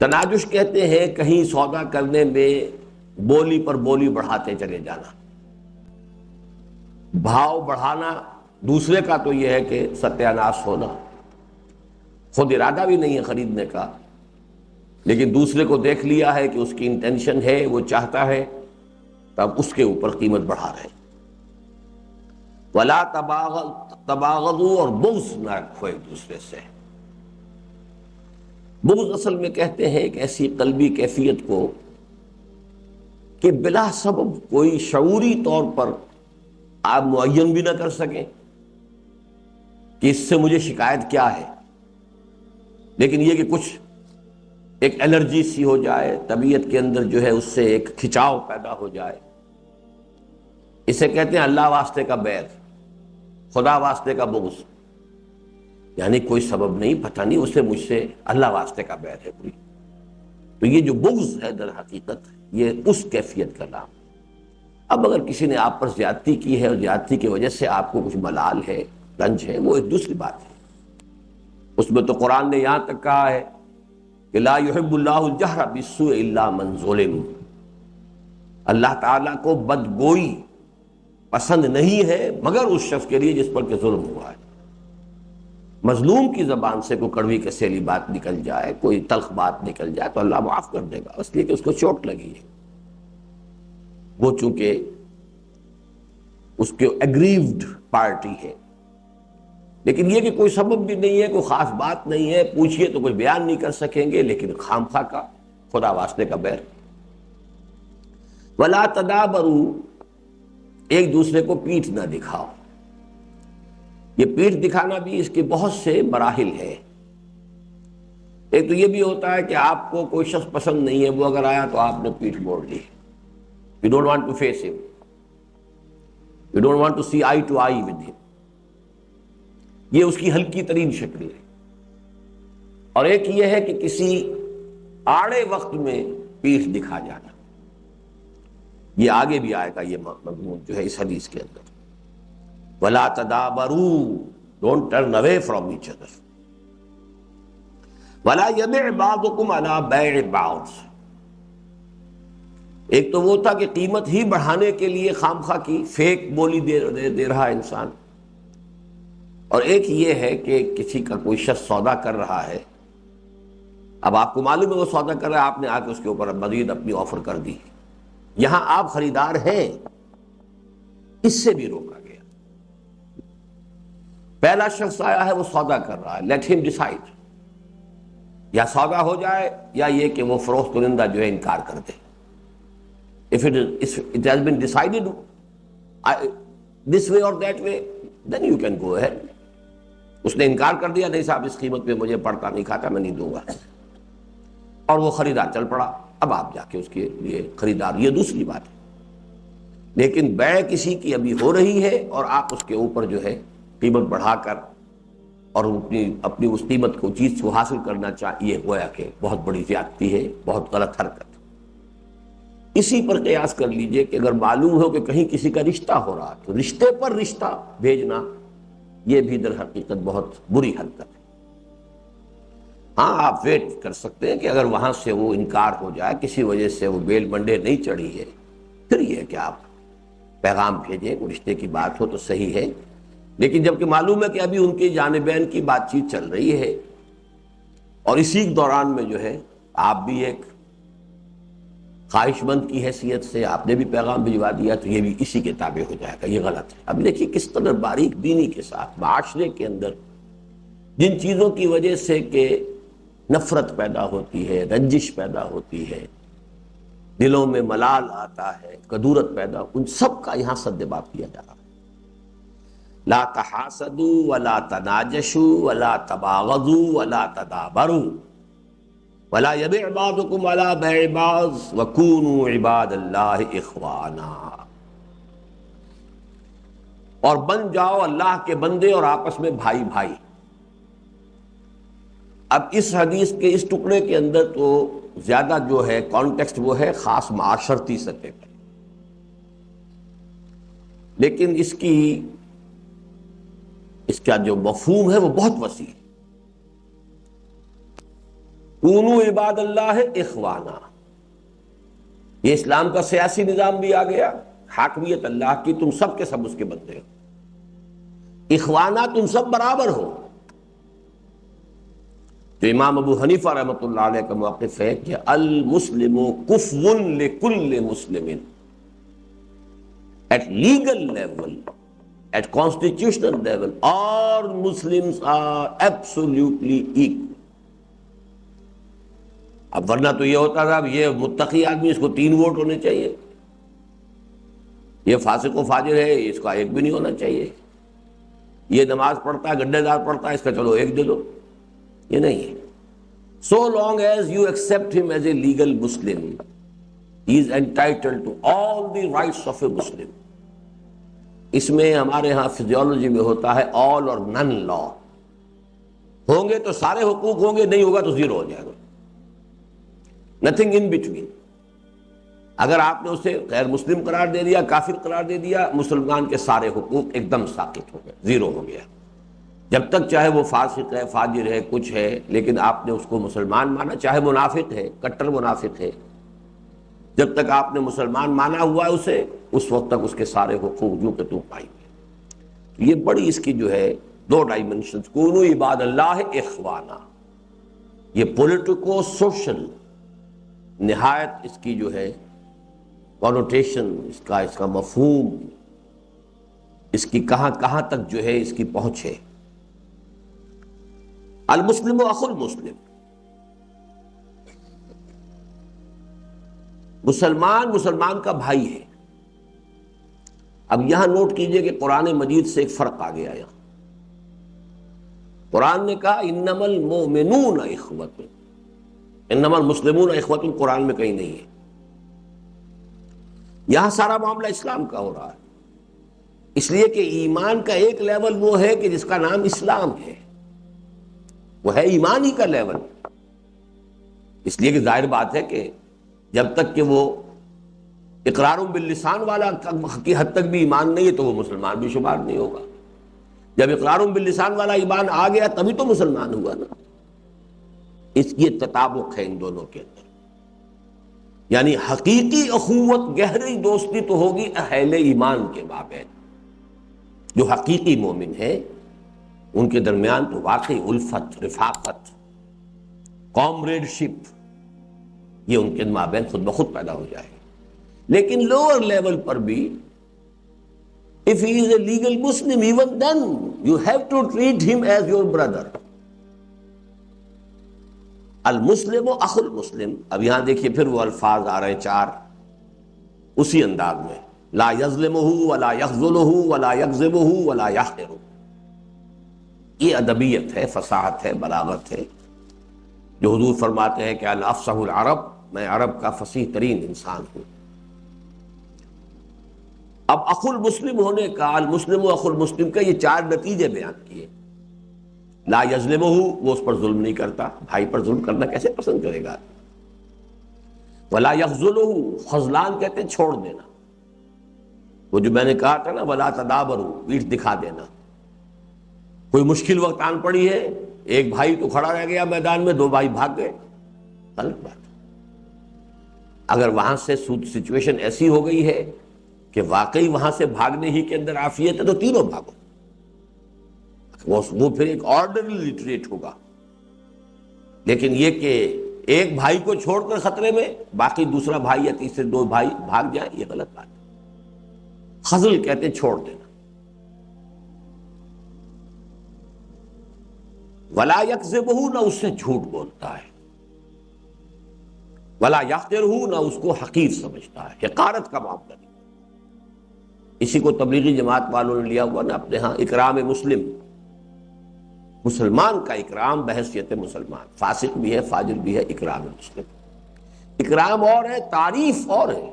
تناجش کہتے ہیں کہیں سودا کرنے میں بولی پر بولی بڑھاتے چلے جانا، بھاؤ بڑھانا، دوسرے کا تو یہ ہے کہ ستیہ ناش ہونا، خود ارادہ بھی نہیں ہے خریدنے کا، لیکن دوسرے کو دیکھ لیا ہے کہ اس کی انٹینشن ہے، وہ چاہتا ہے، تب اس کے اوپر قیمت بڑھا رہے ہیں۔ ولا تباغضوا، اور بغض نہ رکھو ایک دوسرے سے۔ بغض اصل میں کہتے ہیں ایک ایسی قلبی کیفیت کو کہ بلا سبب کوئی شعوری طور پر آپ معین بھی نہ کر سکیں کہ اس سے مجھے شکایت کیا ہے، لیکن یہ کہ کچھ ایک الرجی سی ہو جائے، طبیعت کے اندر جو ہے اس سے ایک کھچاؤ پیدا ہو جائے، اسے کہتے ہیں اللہ واسطے کا بیر، خدا واسطے کا بغض، یعنی کوئی سبب نہیں، پتہ نہیں اسے مجھ سے اللہ واسطے کا بیر ہے کوئی۔ تو یہ جو بغض ہے در حقیقت یہ اس کیفیت کا نام۔ اب اگر کسی نے آپ پر زیادتی کی ہے اور زیادتی کی وجہ سے آپ کو کچھ ملال ہے، رنج ہے، وہ ایک دوسری بات ہے۔ اس میں تو قرآن نے یہاں تک کہا ہے کہ لا يحب اللہ الجہر بالسوء الا من ظلم، اللہ تعالیٰ کو بدگوئی پسند نہیں ہے مگر اس شخص کے لیے جس پر کہ ظلم ہوا ہے۔ مظلوم کی زبان سے کوئی کڑوی کسیلی بات نکل جائے، کوئی تلخ بات نکل جائے تو اللہ معاف کر دے گا، اس لیے کہ اس کو چوٹ لگی ہے، وہ چونکہ اس کے ایگریوڈ پارٹی ہے۔ لیکن یہ کہ کوئی سبب بھی نہیں ہے، کوئی خاص بات نہیں ہے، پوچھئے تو کوئی بیان نہیں کر سکیں گے، لیکن خام خواہ کا خدا واسطے کا بیر۔ ولا تدابروا، ایک دوسرے کو پیٹھ نہ دکھاؤ۔ یہ پیٹھ دکھانا بھی اس کے بہت سے مراحل ہیں۔ ایک تو یہ بھی ہوتا ہے کہ آپ کو کوئی شخص پسند نہیں ہے، وہ اگر آیا تو آپ نے پیٹھ موڑ لی، you don't want to face him, you don't want to see eye to eye with him، یہ اس کی ہلکی ترین شکل ہے۔ اور ایک یہ ہے کہ کسی آڑے وقت میں پیٹھ دکھا جانا، یہ آگے بھی آئے گا یہ مضمون جو ہے اس حدیث کے اندر۔ وَلَا تَدَابَرُوا، don't turn away from each other۔ وَلَا يَبِعْ بَعْضُكُمْ عَلَى بَيْعِ بَعْضٍ، ایک تو وہ تھا کہ قیمت ہی بڑھانے کے لیے خام خواہ کی فیک بولی دے رہا ہے انسان، اور ایک یہ ہے کہ کسی کا کوئی شخص سودا کر رہا ہے، اب آپ کو معلوم ہے وہ سودا کر رہا ہے، آپ نے آ کے اس کے اوپر مزید اپنی آفر کر دی، یہاں آپ خریدار ہیں، اس سے بھی روکا گیا۔ پہلا شخص آیا ہے وہ سودا کر رہا ہے، لیٹ ہم ڈیسائیڈ، یا سودا ہو جائے یا یہ کہ وہ فروخت کنندہ جو ہے انکار کر دے۔ If it has been decided this way or that way, then you can go ahead۔ اس نے انکار کر دیا، نہیں صاحب اس قیمت پہ مجھے پڑتا نہیں کھاتا، میں نہیں دوں گا، اور وہ خریدار چل پڑا، اب آپ جا کے اس کے لیے خریدار، یہ دوسری بات ہے۔ لیکن بیع کسی کی ابھی ہو رہی ہے اور آپ اس کے اوپر جو ہے قیمت بڑھا کر اور اپنی اس قیمت کو چیز کو حاصل کرنا چاہیے، گویا کہ بہت بڑی زیادتی ہے، بہت غلط حرکت۔ اسی پر قیاس کر لیجئے کہ اگر معلوم ہو کہ کہیں کسی کا رشتہ ہو رہا تو رشتے پر رشتہ بھیجنا، یہ بھی در حقیقت بہت بری حرکت ہے۔ ہاں آپ ویٹ کر سکتے ہیں کہ اگر وہاں سے وہ انکار ہو جائے، کسی وجہ سے وہ بیل منڈے نہیں چڑھی ہے، پھر یہ ہے کہ آپ پیغام بھیجیں، وہ رشتے کی بات ہو تو صحیح ہے، لیکن جبکہ معلوم ہے کہ ابھی ان کی جانبین کی بات چیت چل رہی ہے اور اسی دوران میں جو ہے آپ بھی ایک خواہش مند کی حیثیت سے آپ نے بھی پیغام بھجوا دیا، تو یہ بھی اسی کے تابع ہو جائے گا، یہ غلط ہے۔ اب دیکھیے کس قدر باریک بینی کے ساتھ معاشرے کے اندر جن چیزوں کی وجہ سے کہ نفرت پیدا ہوتی ہے، رنجش پیدا ہوتی ہے، دلوں میں ملال آتا ہے، کدورت پیدا، ان سب کا یہاں سدباب کیا جا رہا ہے۔ لا تحاسدوا ولا تناجشوا ولا تباغضوا ولا تدابروا ولا يبع بعضكم على بيع بعض وكونوا عباد الله اخوانا، اور بن جاؤ اللہ کے بندے اور آپس میں بھائی بھائی۔ اب اس حدیث کے اس ٹکڑے کے اندر تو زیادہ جو ہے کانٹیکسٹ وہ ہے خاص معاشرتی سطح پر، لیکن اس کا جو مفہوم ہے وہ بہت وسیع ہے۔ کونوا عباد اللہ اخوانا، یہ اسلام کا سیاسی نظام بھی آ گیا، حاکمیت اللہ کی، تم سب کے سب اس کے بندے ہو، اخوانا تم سب برابر ہو۔ جو امام ابو حنیفہ رحمۃ اللہ علیہ کا موقف ہے کہ المسلم کفو لکل مسلم، at legal level, at constitutional level, all Muslims are absolutely equal۔ اب ورنہ تو یہ ہوتا تھا، اب یہ متقی آدمی، اس کو 3 ووٹ ہونے چاہیے، یہ فاسق و فاجر ہے، اس کا 1 بھی نہیں ہونا چاہیے، یہ نماز پڑھتا ہے، گڈھے دار پڑھتا ہے، اس کا چلو 1 دے دو۔ یہ نہیں ہے۔ So long as you accept him as a legal Muslim, he is entitled to all the rights of a Muslim۔ اس میں ہمارے ہاں فزیولوجی میں ہوتا ہے all or none law، ہوں گے تو سارے حقوق ہوں گے، نہیں ہوگا تو 0 ہو جائے گا، nothing in between۔ اگر آپ نے اسے غیر مسلم قرار دے دیا، کافر قرار دے دیا، مسلمان کے سارے حقوق ایک دم ساقط ہو گئے، 0 ہو گیا۔ جب تک چاہے وہ فاسق ہے، فاجر ہے، کچھ ہے، لیکن آپ نے اس کو مسلمان مانا، چاہے منافق ہے، کٹر منافق ہے، جب تک آپ نے مسلمان مانا ہوا ہے اسے، اس وقت تک اس کے سارے حقوق جو کہ تم پائیں گے۔ یہ بڑی اس کی جو ہے 2 ڈائمنشنز، کونوا عباد اللہ اخوانا، یہ پولیٹیکو سوشل نہایت اس کی جو ہے کونوٹیشن، اس کا مفہوم، اس کی کہاں کہاں تک جو ہے اس کی پہنچ ہے۔ المسلم اخو المسلم، مسلمان مسلمان کا بھائی ہے۔ اب یہاں نوٹ کیجئے کہ قرآن مجید سے ایک فرق آ گیا یہاں۔ قرآن نے کہا انما المؤمنون اخوۃ، انما المسلمون اخوۃ قرآن میں کہیں نہیں ہے۔ یہاں سارا معاملہ اسلام کا ہو رہا ہے، اس لیے کہ ایمان کا ایک لیول وہ ہے کہ جس کا نام اسلام ہے، وہ ہے ایمان ہی کا لیول۔ اس لیے کہ ظاہر بات ہے کہ جب تک کہ وہ اقرار باللسان والا کی حد تک بھی ایمان نہیں ہے تو وہ مسلمان بھی شمار نہیں ہوگا۔ جب اقرار باللسان والا ایمان آ گیا تبھی تو مسلمان ہوا نا۔ اس کی تطابق ہے ان دونوں کے اندر، یعنی حقیقی اخوت، گہری دوستی تو ہوگی اہل ایمان کے مابین۔ جو حقیقی مومن ہے ان کے درمیان تو واقعی الفت، رفاقت، کامریڈشپ، یہ ان کے مابین خود بخود پیدا ہو جائے۔ لیکن لوور لیول پر بھی if he is a legal Muslim, even then you have to treat him as your brother۔ المسلم اخو المسلم، اب یہاں دیکھیے پھر وہ الفاظ آ رہے 4 اسی انداز میں، لا یظلمہ ولا یخذلہ ولا یکذبہ ولا یحقرہ۔ یہ ادبیت ہے، فصاحت ہے، بلاغت ہے، جو حضور فرماتے ہیں کہ انا افصح العرب، میں عرب کا فصیح ترین انسان ہوں۔ اب اخو المسلم ہونے کا، المسلم و اخو المسلم کا، یہ 4 نتیجے بیان کیے۔ لا یظلمہ، وہ اس پر ظلم نہیں کرتا، بھائی پر ظلم کرنا کیسے پسند کرے گا۔ ولا یخذلہ، خذلان کہتے ہیں چھوڑ دینا، وہ جو میں نے کہا تھا نا ولا تدابروا، پیٹھ دکھا دینا۔ کوئی مشکل وقت آن پڑی ہے، ایک بھائی تو کھڑا رہ گیا میدان میں، 2 بھائی بھاگ گئے، غلط بات۔ اگر وہاں سے سچویشن ایسی ہو گئی ہے کہ واقعی وہاں سے بھاگنے ہی کے اندر عافیت ہے تو تینوں بھاگو، وہ پھر ایک آرڈرلی ٹریٹ ہوگا۔ لیکن یہ کہ ایک بھائی کو چھوڑ کر خطرے میں باقی دوسرا بھائی یا تیسرے 2 بھائی بھاگ جائیں، یہ غلط بات ہے۔ خذل کہتے ہیں چھوڑ دینا۔ ولا یکذبہ، نہ اس سے جھوٹ بولتا ہے، ولا یحقرہ، نہ اس کو حقیر سمجھتا ہے، حقارت کا معاملہ نہیں۔ اسی کو تبلیغی جماعت والوں نے لیا ہوا نا اپنے ہاں، اکرام مسلم، مسلمان کا اکرام بحیثیت مسلمان، فاسق بھی ہے، فاجر بھی ہے، اکرام مسلم۔ اکرام اور ہے، تعریف اور ہے۔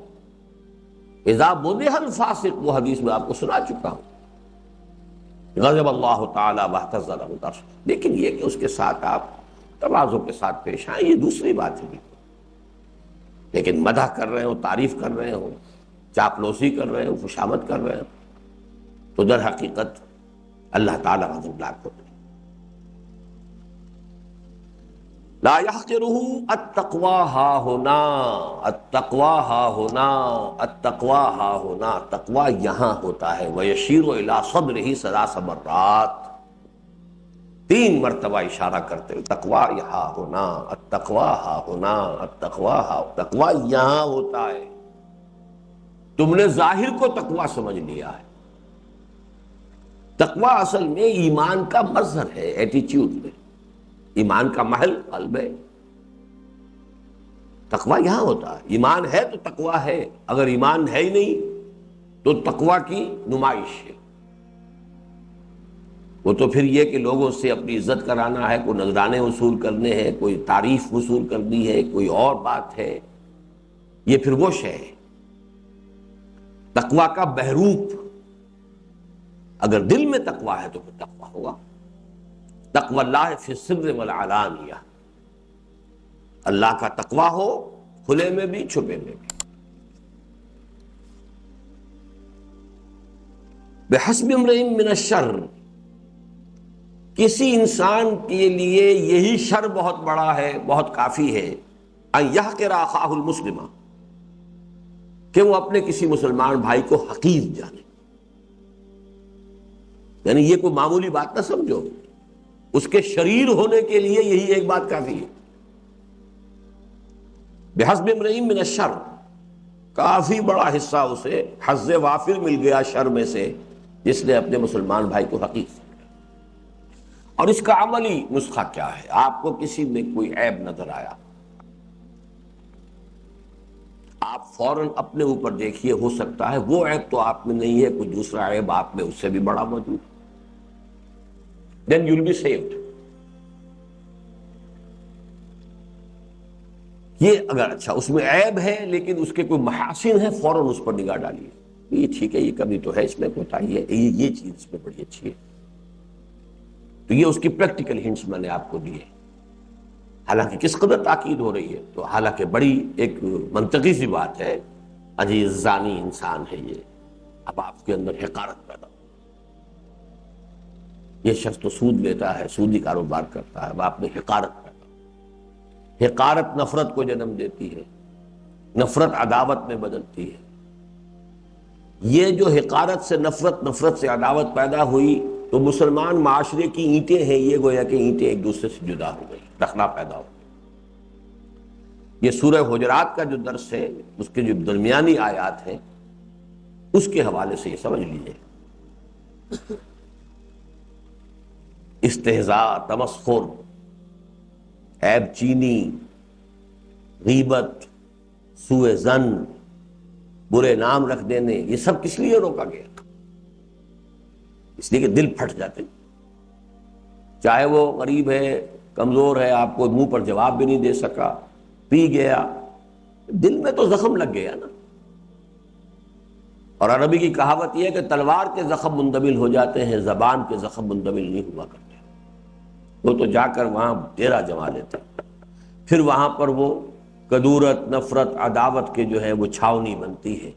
اذا بدح الفاسق، وہ حدیث میں آپ کو سنا چکا ہوں، غضب اللہ تعالی واہتز لہ العرش۔ لیکن یہ کہ اس کے ساتھ آپ تواضع کے ساتھ پیش آئیں، یہ دوسری بات ہے۔ لیکن مدح کر رہے ہو، تعریف کر رہے ہو، چاپلوسی کر رہے ہو، خوشامد کر رہے ہو، تو در حقیقت اللہ تعالی غضبناک ہوتے ہیں۔ لا يحقره التقوى ها ہونا، التقوى ها ہونا، التقوى ها ہونا، تقوی یہاں ہوتا ہے. ويشير الى صدره 3 مرات، 3 مرتبہ اشارہ کرتے ہوئے تقوی یہاں ہونا، التقوی ہا ہونا، التقوی ہا، تقوی یہاں ہوتا ہے. تم نے ظاہر کو تقوی سمجھ لیا ہے. تقوی اصل میں ایمان کا مظہر ہے، ایٹیچیوڈ میں. ایمان کا محل قلب ہے. تقوی یہاں ہوتا ہے. ایمان ہے تو تقوی ہے، اگر ایمان ہے ہی نہیں تو تقوی کی نمائش ہے. وہ تو پھر یہ کہ لوگوں سے اپنی عزت کرانا ہے، کوئی نذرانے وصول کرنے ہیں، کوئی تعریف وصول کرنی ہے، کوئی اور بات ہے، یہ پھر وہ شے ہے. تقوی کا بحروپ اگر دل میں تقوی ہے تو پھر تقوی ہوگا. تقوی اللہ فی السر والعلانیہ، اللہ کا تقوی ہو کھلے میں بھی چھپے میں بھی. بحسب امرئ من الشر، کسی انسان کے لیے یہی شر بہت بڑا ہے، بہت کافی ہے، ان یحقر اخاہ المسلم، کہ وہ اپنے کسی مسلمان بھائی کو حقیر جانے. یعنی یہ کوئی معمولی بات نہ سمجھو، اس کے شریر ہونے کے لیے یہی ایک بات کافی ہے. بحسب امرئ من الشر، کافی بڑا حصہ اسے حظ وافر مل گیا شر میں سے، جس نے اپنے مسلمان بھائی کو حقیر سمجھا. اور اس کا عملی نسخہ کیا ہے؟ آپ کو کسی میں کوئی عیب نظر آیا، آپ فوراً اپنے اوپر دیکھیے، ہو سکتا ہے وہ عیب تو آپ میں نہیں ہے، کوئی دوسرا عیب آپ میں اس سے بھی بڑا موجود. then you'll be saved. یہ اگر اچھا اس میں عیب ہے لیکن اس کے کوئی محاسن ہیں، فوراً اس پر نگاہ ڈالیے. یہ ٹھیک ہے، یہ کمی تو ہے اس میں، کوتاہی ہے، یہ چیز اس میں بڑی اچھی ہے. تو یہ اس کی پریکٹیکل ہنٹس میں نے آپ کو دیے. حالانکہ کس قدر تاکید ہو رہی ہے، تو حالانکہ بڑی ایک منطقی سی بات ہے. عجیز زانی انسان ہے یہ، اب آپ کے اندر حقارت پیدا ہو. یہ شخص تو سود لیتا ہے، سودی کاروبار کرتا ہے، اب آپ میں حقارت پیدا ہو. حقارت نفرت کو جنم دیتی ہے، نفرت عداوت میں بدلتی ہے. یہ جو حقارت سے نفرت، نفرت سے عداوت پیدا ہوئی، تو مسلمان معاشرے کی اینٹیں ہیں، یہ گویا کہ اینٹیں ایک دوسرے سے جدا ہو گئی، رخنا پیدا ہو. یہ سورہ حجرات کا جو درس ہے، اس کے جو درمیانی آیات ہیں، اس کے حوالے سے یہ سمجھ لیجیے. استہزاء، تمسخر، عیب چینی، غیبت، سوء ظن، برے نام رکھ دینے، یہ سب کس لیے روکا گیا؟ اس لیے کہ دل پھٹ جاتے. چاہے وہ غریب ہے، کمزور ہے، آپ کو منہ پر جواب بھی نہیں دے سکا، پی گیا، دل میں تو زخم لگ گیا نا. اور عربی کی کہاوت یہ ہے کہ تلوار کے زخم مندمل ہو جاتے ہیں، زبان کے زخم مندمل نہیں ہوا کرتے. وہ تو جا کر وہاں ڈیرا جما لیتے، پھر وہاں پر وہ کدورت، نفرت، عداوت کے جو ہے وہ چھاونی بنتی ہے.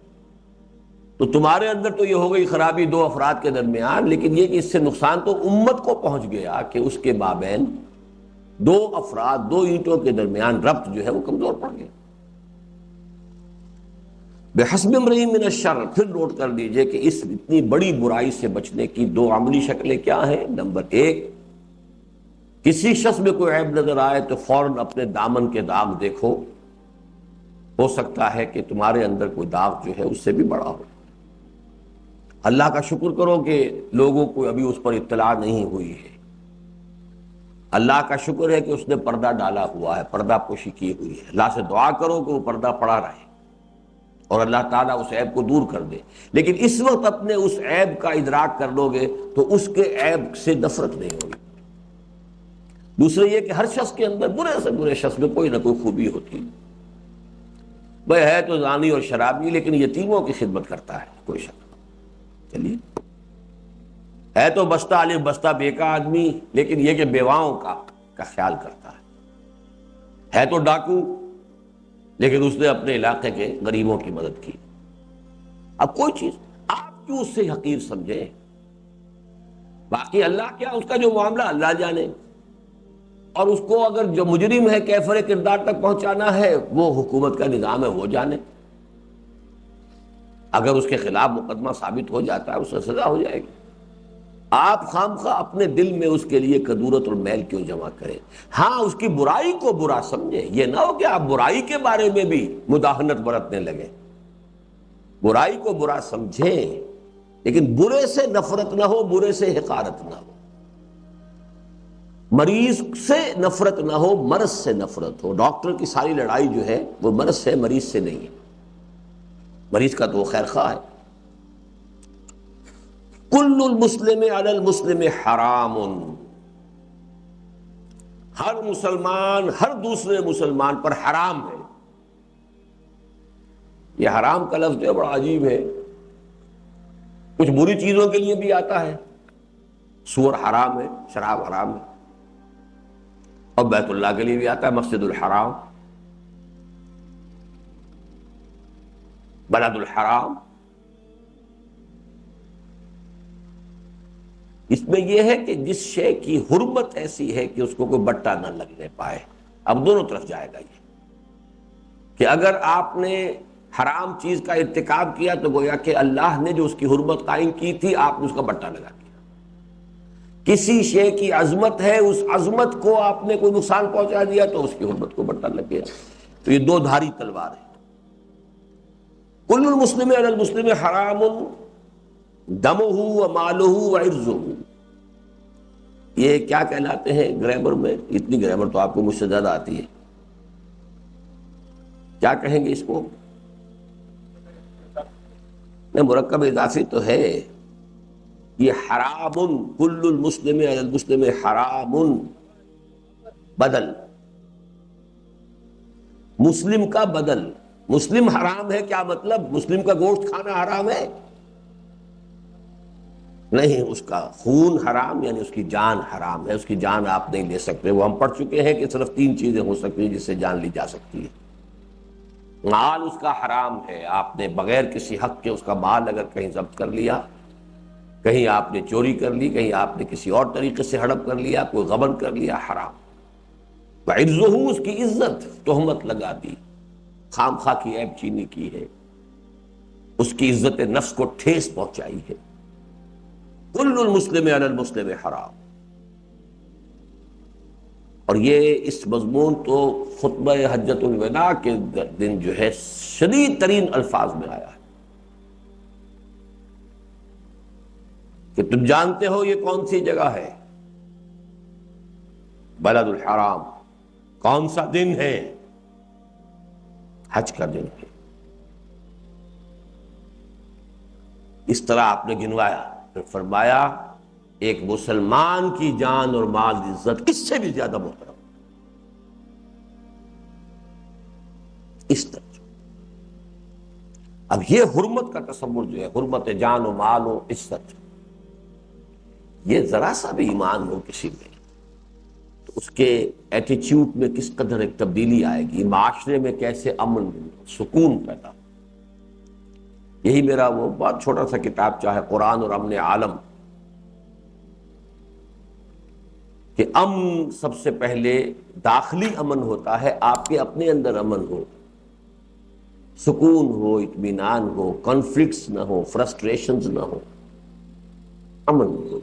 تو تمہارے اندر تو یہ ہو گئی خرابی 2 افراد کے درمیان، لیکن یہ کہ اس سے نقصان تو امت کو پہنچ گیا کہ اس کے مابین 2 افراد، 2 اینٹوں کے درمیان ربط جو ہے وہ کمزور پڑ گیا. بحسب امرئ من الشر، پھر نوٹ کر لیجئے کہ اس اتنی بڑی برائی سے بچنے کی 2 عملی شکلیں کیا ہیں. نمبر 1، کسی شخص میں کوئی عیب نظر آئے تو فوراً اپنے دامن کے داغ دیکھو. ہو سکتا ہے کہ تمہارے اندر کوئی داغ جو ہے اس سے بھی بڑا ہو. اللہ کا شکر کرو کہ لوگوں کو ابھی اس پر اطلاع نہیں ہوئی ہے. اللہ کا شکر ہے کہ اس نے پردہ ڈالا ہوا ہے، پردہ پوشی کی ہوئی ہے. اللہ سے دعا کرو کہ وہ پردہ پڑا رہے اور اللہ تعالیٰ اس عیب کو دور کر دے. لیکن اس وقت اپنے اس عیب کا ادراک کر لو گے تو اس کے عیب سے نفرت نہیں ہوگی. دوسرے یہ کہ ہر شخص کے اندر، برے سے برے شخص میں کوئی نہ کوئی خوبی ہوتی. بھئی ہے تو زانی اور شرابی، لیکن یتیموں کی خدمت کرتا ہے، کوئی شک. چلیے، ہے تو بستہ الف بستہ بے کا آدمی، لیکن یہ کہ بیواؤں کا خیال کرتا ہے تو ڈاکو، لیکن اس نے اپنے علاقے کے غریبوں کی مدد کی. اب کوئی چیز آپ کیوں اس سے حقیر سمجھیں؟ باقی اللہ کیا، اس کا جو معاملہ اللہ جانے. اور اس کو اگر جو مجرم ہے کیفر کردار تک پہنچانا ہے وہ حکومت کا نظام ہے، وہ جانے، اگر اس کے خلاف مقدمہ ثابت ہو جاتا ہے اس سے سزا ہو جائے گی۔ آپ خامخواہ اپنے دل میں اس کے لیے کدورت اور میل کیوں جمع کریں؟ ہاں اس کی برائی کو برا سمجھیں، یہ نہ ہو کہ آپ برائی کے بارے میں بھی مداہنت برتنے لگیں۔ برائی کو برا سمجھیں لیکن برے سے نفرت نہ ہو، برے سے حقارت نہ ہو، مریض سے نفرت نہ ہو، مرض سے نفرت ہو۔ ڈاکٹر کی ساری لڑائی جو ہے وہ مرض سے، مریض سے نہیں ہے، مریض کا تو وہ خیر خواہ ہے۔ کل المسلم علی المسلم حرام، ہر مسلمان ہر دوسرے مسلمان پر حرام ہے۔ یہ حرام کا لفظ جو ہے بڑا عجیب ہے، کچھ بری چیزوں کے لیے بھی آتا ہے، سور حرام ہے، شراب حرام ہے، اور بیت اللہ کے لیے بھی آتا ہے، مسجد الحرام، بلد الحرام۔ اس میں یہ ہے کہ جس شے کی حرمت ایسی ہے کہ اس کو کوئی بٹا نہ لگنے پائے۔ اب دونوں طرف جائے گا یہ کہ اگر آپ نے حرام چیز کا ارتکاب کیا تو گویا کہ اللہ نے جو اس کی حرمت قائم کی تھی آپ نے اس کا بٹا لگا دیا۔ کسی شے کی عظمت ہے، اس عظمت کو آپ نے کوئی نقصان پہنچا دیا تو اس کی حرمت کو بٹا لگ گیا۔ تو یہ دو دھاری تلوار ہے۔ کل المسلم علی المسلم حرام دمہ ومالہ وعرضہ، یہ کیا کہلاتے ہیں گرامر میں؟ اتنی گرامر تو آپ کو مجھ سے زیادہ آتی ہے، کیا کہیں گے اس کو؟ مرکب اضافی تو ہے یہ، حرام، کل المسلم علی المسلم حرام، بدل، مسلم کا بدل۔ مسلم حرام ہے کیا مطلب؟ مسلم کا گوشت کھانا حرام ہے؟ نہیں، اس کا خون حرام، یعنی اس کی جان حرام ہے، اس کی جان آپ نہیں لے سکتے۔ وہ ہم پڑھ چکے ہیں کہ صرف 3 چیزیں ہو سکتی ہیں جس سے جان لی جا سکتی ہے۔ مال اس کا حرام ہے، آپ نے بغیر کسی حق کے اس کا مال اگر کہیں ضبط کر لیا، کہیں آپ نے چوری کر لی، کہیں آپ نے کسی اور طریقے سے ہڑپ کر لیا، کوئی غبن کر لیا، حرام۔ وعرضہ، اس کی عزت، تہمت لگا دی، خام خواہ کی عیب چینی کی ہے، اس کی عزت نفس کو ٹھیس پہنچائی ہے۔ کل المسلم علی المسلم حرام۔ اور یہ اس مضمون تو خطبہ حجۃ الوداع کے دن جو ہے شدید ترین الفاظ میں آیا ہے کہ تم جانتے ہو یہ کون سی جگہ ہے؟ بلد الحرام۔ کون سا دن ہے؟ حج کا دن ہے۔ اس طرح آپ نے گنوایا، پھر فرمایا ایک مسلمان کی جان اور مال عزت اس سے بھی زیادہ محترم، اس طرح۔ اب یہ حرمت کا تصور جو ہے، حرمت جان و مال و عزت، یہ ذرا سا بھی ایمان ہو کسی میں تو اس کے ایٹیچیوڈ میں کس قدر ایک تبدیلی آئے گی، معاشرے میں کیسے امن سکون پیدا۔ یہی میرا وہ بہت چھوٹا سا کتاب چاہے قرآن اور امن عالم، کہ امن سب سے پہلے داخلی امن ہوتا ہے، آپ کے اپنے اندر امن ہو، سکون ہو، اطمینان ہو، کانفلکٹس نہ ہو، فرسٹریشنز نہ ہو، امن ہو۔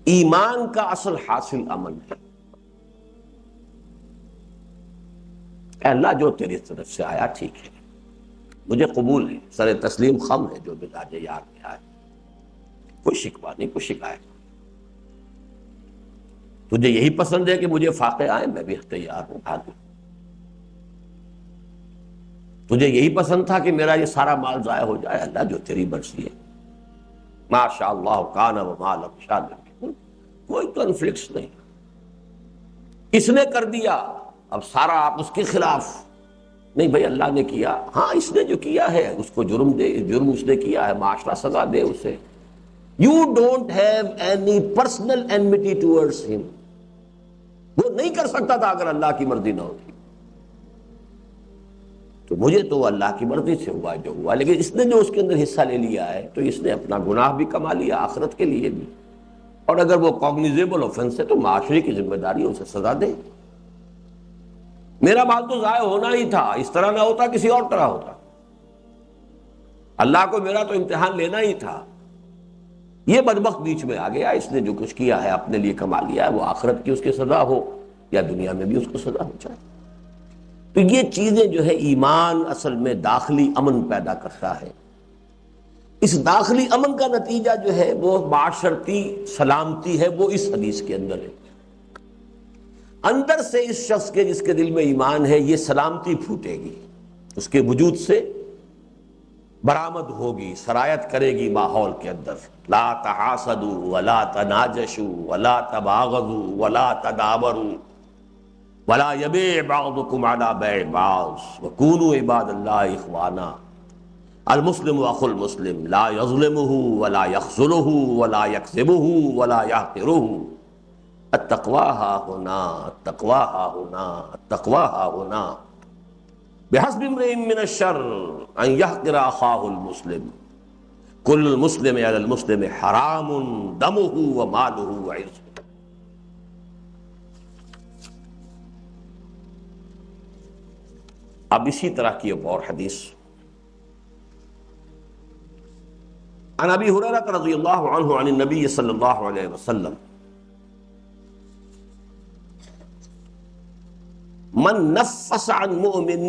ایمان کا اصل حاصل امن ہے۔ اے اللہ جو تیری طرف سے آیا ٹھیک ہے، مجھے قبول ہے، سر تسلیم خم ہے جو مزاج یار میں آئے، کوئی شکوہ نہیں، کوئی شکایت نہیں۔ تجھے یہی پسند ہے کہ مجھے فاقے آئیں، میں بھی تیار ہوں، آ دوں۔ تجھے یہی پسند تھا کہ میرا یہ سارا مال ضائع ہو جائے، اللہ جو تیری مرضی ہے، ما شاء اللہ کان وما لم یشاء لم یکن۔ کوئی کنفلکٹس نہیں، اس نے کر دیا اب سارا آپ اس کے خلاف نہیں، بھائی اللہ نے کیا، ہاں اس نے جو کیا ہے اس کو جرم دے، جرم اس نے کیا ہے، معاشرہ سزا دے اسے۔ You don't have any personal enmity towards him۔ وہ نہیں کر سکتا تھا اگر اللہ کی مرضی نہ ہوتی، تو مجھے تو وہ اللہ کی مرضی سے ہوا جو ہوا، لیکن اس نے جو اس کے اندر حصہ لے لیا ہے تو اس نے اپنا گناہ بھی کما لیا، آخرت کے لیے بھی۔ اور اگر وہ کوگنیزیبل آفینس ہے تو معاشرے کی ذمہ داری ہے اسے سزا دے. میرا مال تو ضائع ہونا ہی تھا، اس طرح نہ ہوتا کسی اور طرح ہوتا. اللہ کو میرا تو امتحان لینا ہی تھا. یہ بدبخت بیچ میں آ گیا، اس نے جو کچھ کیا ہے اپنے لیے کما لیا ہے، وہ آخرت کی اس کی سزا ہو یا دنیا میں بھی اس کو سزا ہو جائے. تو یہ چیزیں جو ہے ایمان اصل میں داخلی امن پیدا کرتا ہے. اس داخلی امن کا نتیجہ جو ہے وہ معاشرتی سلامتی ہے، وہ اس حدیث کے اندر ہے. اندر سے اس شخص کے جس کے دل میں ایمان ہے یہ سلامتی پھوٹے گی، اس کے وجود سے برآمد ہوگی، سرایت کرے گی ماحول کے اندر. لا تحاسدوا ولا تناجشوا ولا تباغضوا ولا تدابروا ولا يبيع بعضكم على بيع بعض وكونوا عباد الله اخوانا. المسلم اخو المسلم لا يظلمه ولا يخذله ولا يكذبه ولا يحقره. التقوى ها هنا التقوى ها هنا التقوى ها هنا. بحسب امرئ من الشر ان يحقر اخاه المسلم. كل المسلم على المسلم حرام دمه وماله وعرضه. اب اسی طرح کی ایک اور حدیث عن ابی ہریرہ رضی اللہ عنہ عن النبی صلی اللہ علیہ وسلم من نفس عن مؤمن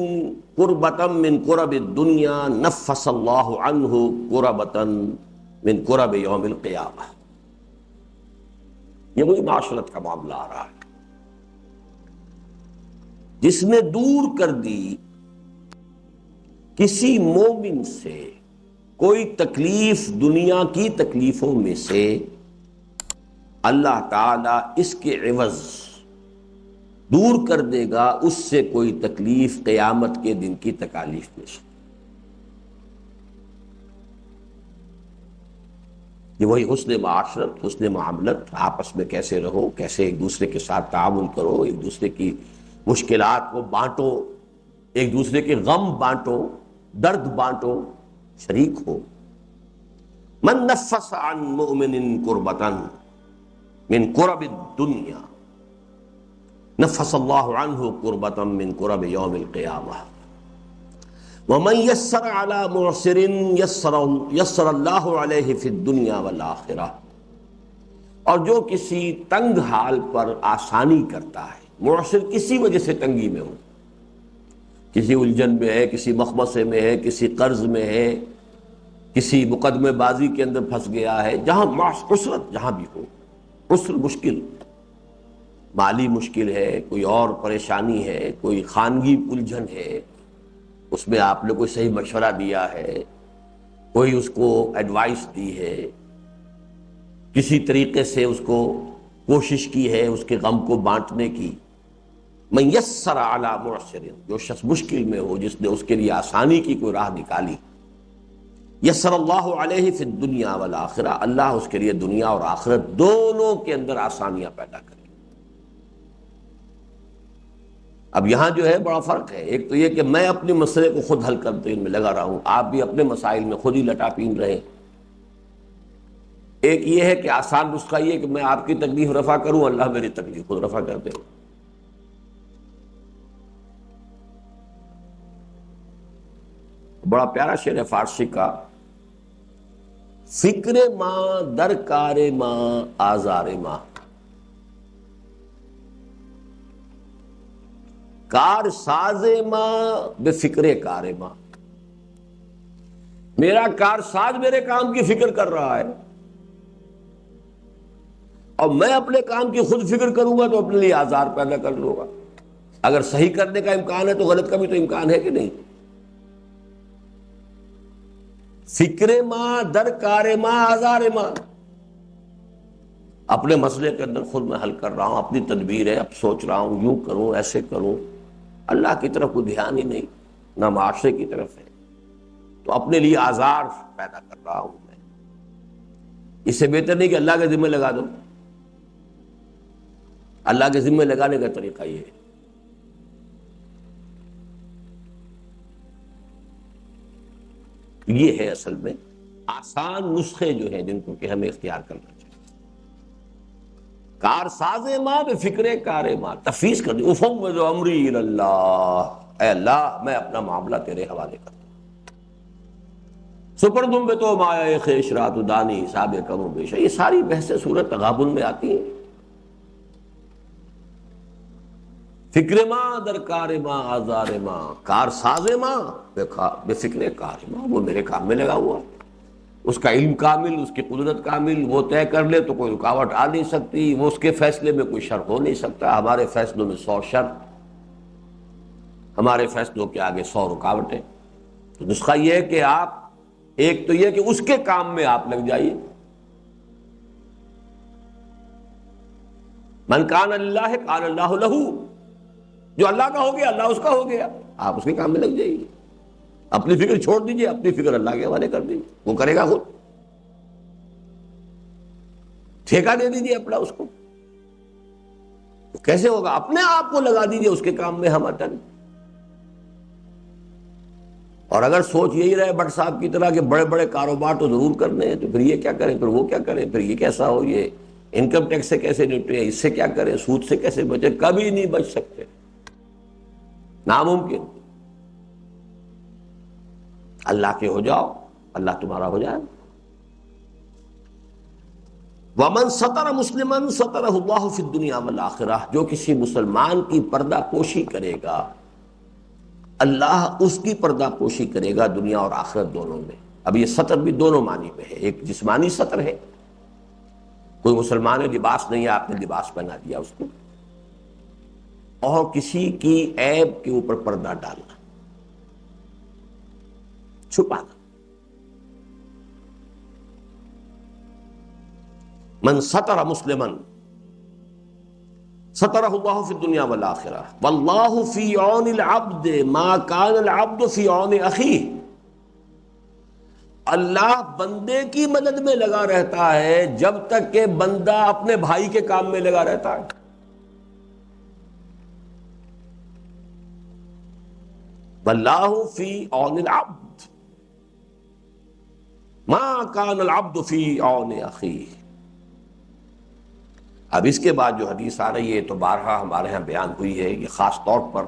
قربة من قرب الدنیا نفس اللہ عنہ قربة من قرب یوم القیامہ. یہ وہی معاشرت کا معاملہ آ رہا ہے. جس نے دور کر دی کسی مومن سے کوئی تکلیف دنیا کی تکلیفوں میں سے، اللہ تعالیٰ اس کے عوض دور کر دے گا اس سے کوئی تکلیف قیامت کے دن کی تکالیف میں سے. یہ وہی حسن معاشرت، حسن معاملت، آپس میں کیسے رہو، کیسے ایک دوسرے کے ساتھ تعامل کرو، ایک دوسرے کی مشکلات کو بانٹو، ایک دوسرے کے غم بانٹو، درد بانٹو، شریک ہو. من نفس عن مؤمن کربۃ من کرب الدنیا نفس اللہ عنہ کربۃ من کرب یوم القیامہ. ومن یسر علی معسر یسر اللہ علیہ فی الدنیا والآخرہ. اور جو کسی تنگ حال پر آسانی کرتا ہے، معسر کسی وجہ سے تنگی میں ہو، کسی الجھن میں ہے، کسی مخمصے میں ہے، کسی قرض میں ہے، کسی مقدمے بازی کے اندر پھنس گیا ہے، جہاں عسرت جہاں بھی ہو، عسر مشکل، مالی مشکل ہے، کوئی اور پریشانی ہے، کوئی خانگی الجھن ہے، اس میں آپ نے کوئی صحیح مشورہ دیا ہے، کوئی اس کو ایڈوائس دی ہے، کسی طریقے سے اس کو کوشش کی ہے اس کے غم کو بانٹنے کی. من یسر علی معسر، جو شخص مشکل میں ہو، جس نے اس کے لیے آسانی کی کوئی راہ نکالی، یسر اللہ علیہ فی الدنیا والآخرہ، اللہ اس کے لیے دنیا اور آخرت دونوں کے اندر آسانیاں پیدا کرے. اب یہاں جو ہے بڑا فرق ہے. ایک تو یہ کہ میں اپنے مسئلے کو خود حل کرتے میں لگا رہا ہوں، آپ بھی اپنے مسائل میں خود ہی لٹا پین رہے. ایک یہ ہے کہ آسان نسخہ یہ کہ میں آپ کی تکلیف رفع کروں، اللہ میری تکلیف خود رفع کر دے. بڑا پیارا شعر ہے فارسی کا، فکر ماں درکار ماں آزار ماں، کار ساز ماں بے فکر کار ماں. میرا کار ساز میرے کام کی فکر کر رہا ہے، اور میں اپنے کام کی خود فکر کروں گا تو اپنے لیے آزار پیدا کر لوں گا. اگر صحیح کرنے کا امکان ہے تو غلط کا بھی تو امکان ہے کہ نہیں. فکر ماں درکار ماں آزار ماں، اپنے مسئلے کے اندر خود میں حل کر رہا ہوں، اپنی تدبیر ہے، اب سوچ رہا ہوں یوں کروں ایسے کروں، اللہ کی طرف کوئی دھیان ہی نہیں، نہ معاشرے کی طرف ہے، تو اپنے لیے آزار پیدا کر رہا ہوں میں. اس سے بہتر نہیں کہ اللہ کے ذمہ لگا دو. اللہ کے ذمہ لگانے کا طریقہ یہ ہے. یہ ہے اصل میں آسان نسخے جو ہیں جن کو کہ ہمیں اختیار کرنا چاہیے. کار ساز ماں بے فکر کار ماں، تفویض کر دی، افوض امری الی اللہ، اے اللہ میں اپنا معاملہ تیرے حوالے کرتا ہوں، سپردم بے تو مایا خیش رات دانی حساب کم و بیش۔ یہ ساری بحثیں سورۃ تغابن میں آتی ہیں۔ فکر ماں در کار ماں آزار ماں، کار ساز ماں بے فکر کار ماں، وہ میرے کام میں لگا ہوا، اس کا علم کامل، اس کی قدرت کامل، وہ طے کر لے تو کوئی رکاوٹ آ نہیں سکتی، وہ اس کے فیصلے میں کوئی شر ہو نہیں سکتا۔ ہمارے فیصلوں میں 100 شر، ہمارے فیصلوں کے آگے 100 رکاوٹیں۔ تو نسخہ یہ ہے کہ آپ، ایک تو یہ کہ اس کے کام میں آپ لگ جائیے، من کان اللہ کان اللہ لہو، جو اللہ کا ہو گیا اللہ اس کا ہو گیا، آپ اس کے کام میں لگ جائیے، اپنی فکر چھوڑ دیجئے، اپنی فکر اللہ کے حوالے کر دیجئے، وہ کرے گا خود، ٹھیکہ دے دیجئے اپنا اس کو۔ تو کیسے ہوگا؟ اپنے آپ کو لگا دیجئے اس کے کام میں، ہم اٹل۔ اور اگر سوچ یہی رہے بٹ صاحب کی طرح کہ بڑے بڑے کاروبار تو ضرور کرنے ہیں، تو پھر یہ کیا کریں، پھر وہ کیا کریں، پھر یہ کیسا ہو، یہ انکم ٹیکس سے کیسے نپٹیں، اس سے کیا کریں، سود سے کیسے بچیں، کبھی نہیں بچ سکتے، ناممکن۔ اللہ کے ہو جاؤ، اللہ تمہارا ہو جائے۔ وَمَن سَتَرَ مُسْلِمًا سَتَرَهُ اللَّهُ فِي الدُّنْيَا وَالْآخِرَةِ، جو کسی مسلمان کی پردہ پوشی کرے گا، اللہ اس کی پردہ پوشی کرے گا دنیا اور آخرت دونوں میں۔ اب یہ سطر بھی دونوں معنی میں ہے، ایک جسمانی سطر ہے، کوئی مسلمان ہے لباس نہیں ہے، آپ نے لباس پہنا دیا اس کو، اور کسی کی عیب کے اوپر پردہ ڈالنا، چھپانا۔ من ستر مسلما سترہ اللہ فی الدنیا والآخرہ، واللہ فی عون العبد ما کان العبد فی عون اخیہ، اللہ بندے کی مدد میں لگا رہتا ہے جب تک کہ بندہ اپنے بھائی کے کام میں لگا رہتا ہے۔ واللہ فی عون العبد ما کان العبد فی عون اخیہ۔ اب اس کے بعد جو حدیث آ رہی ہے تو بارہا ہمارے ہاں بیان ہوئی ہے، یہ خاص طور پر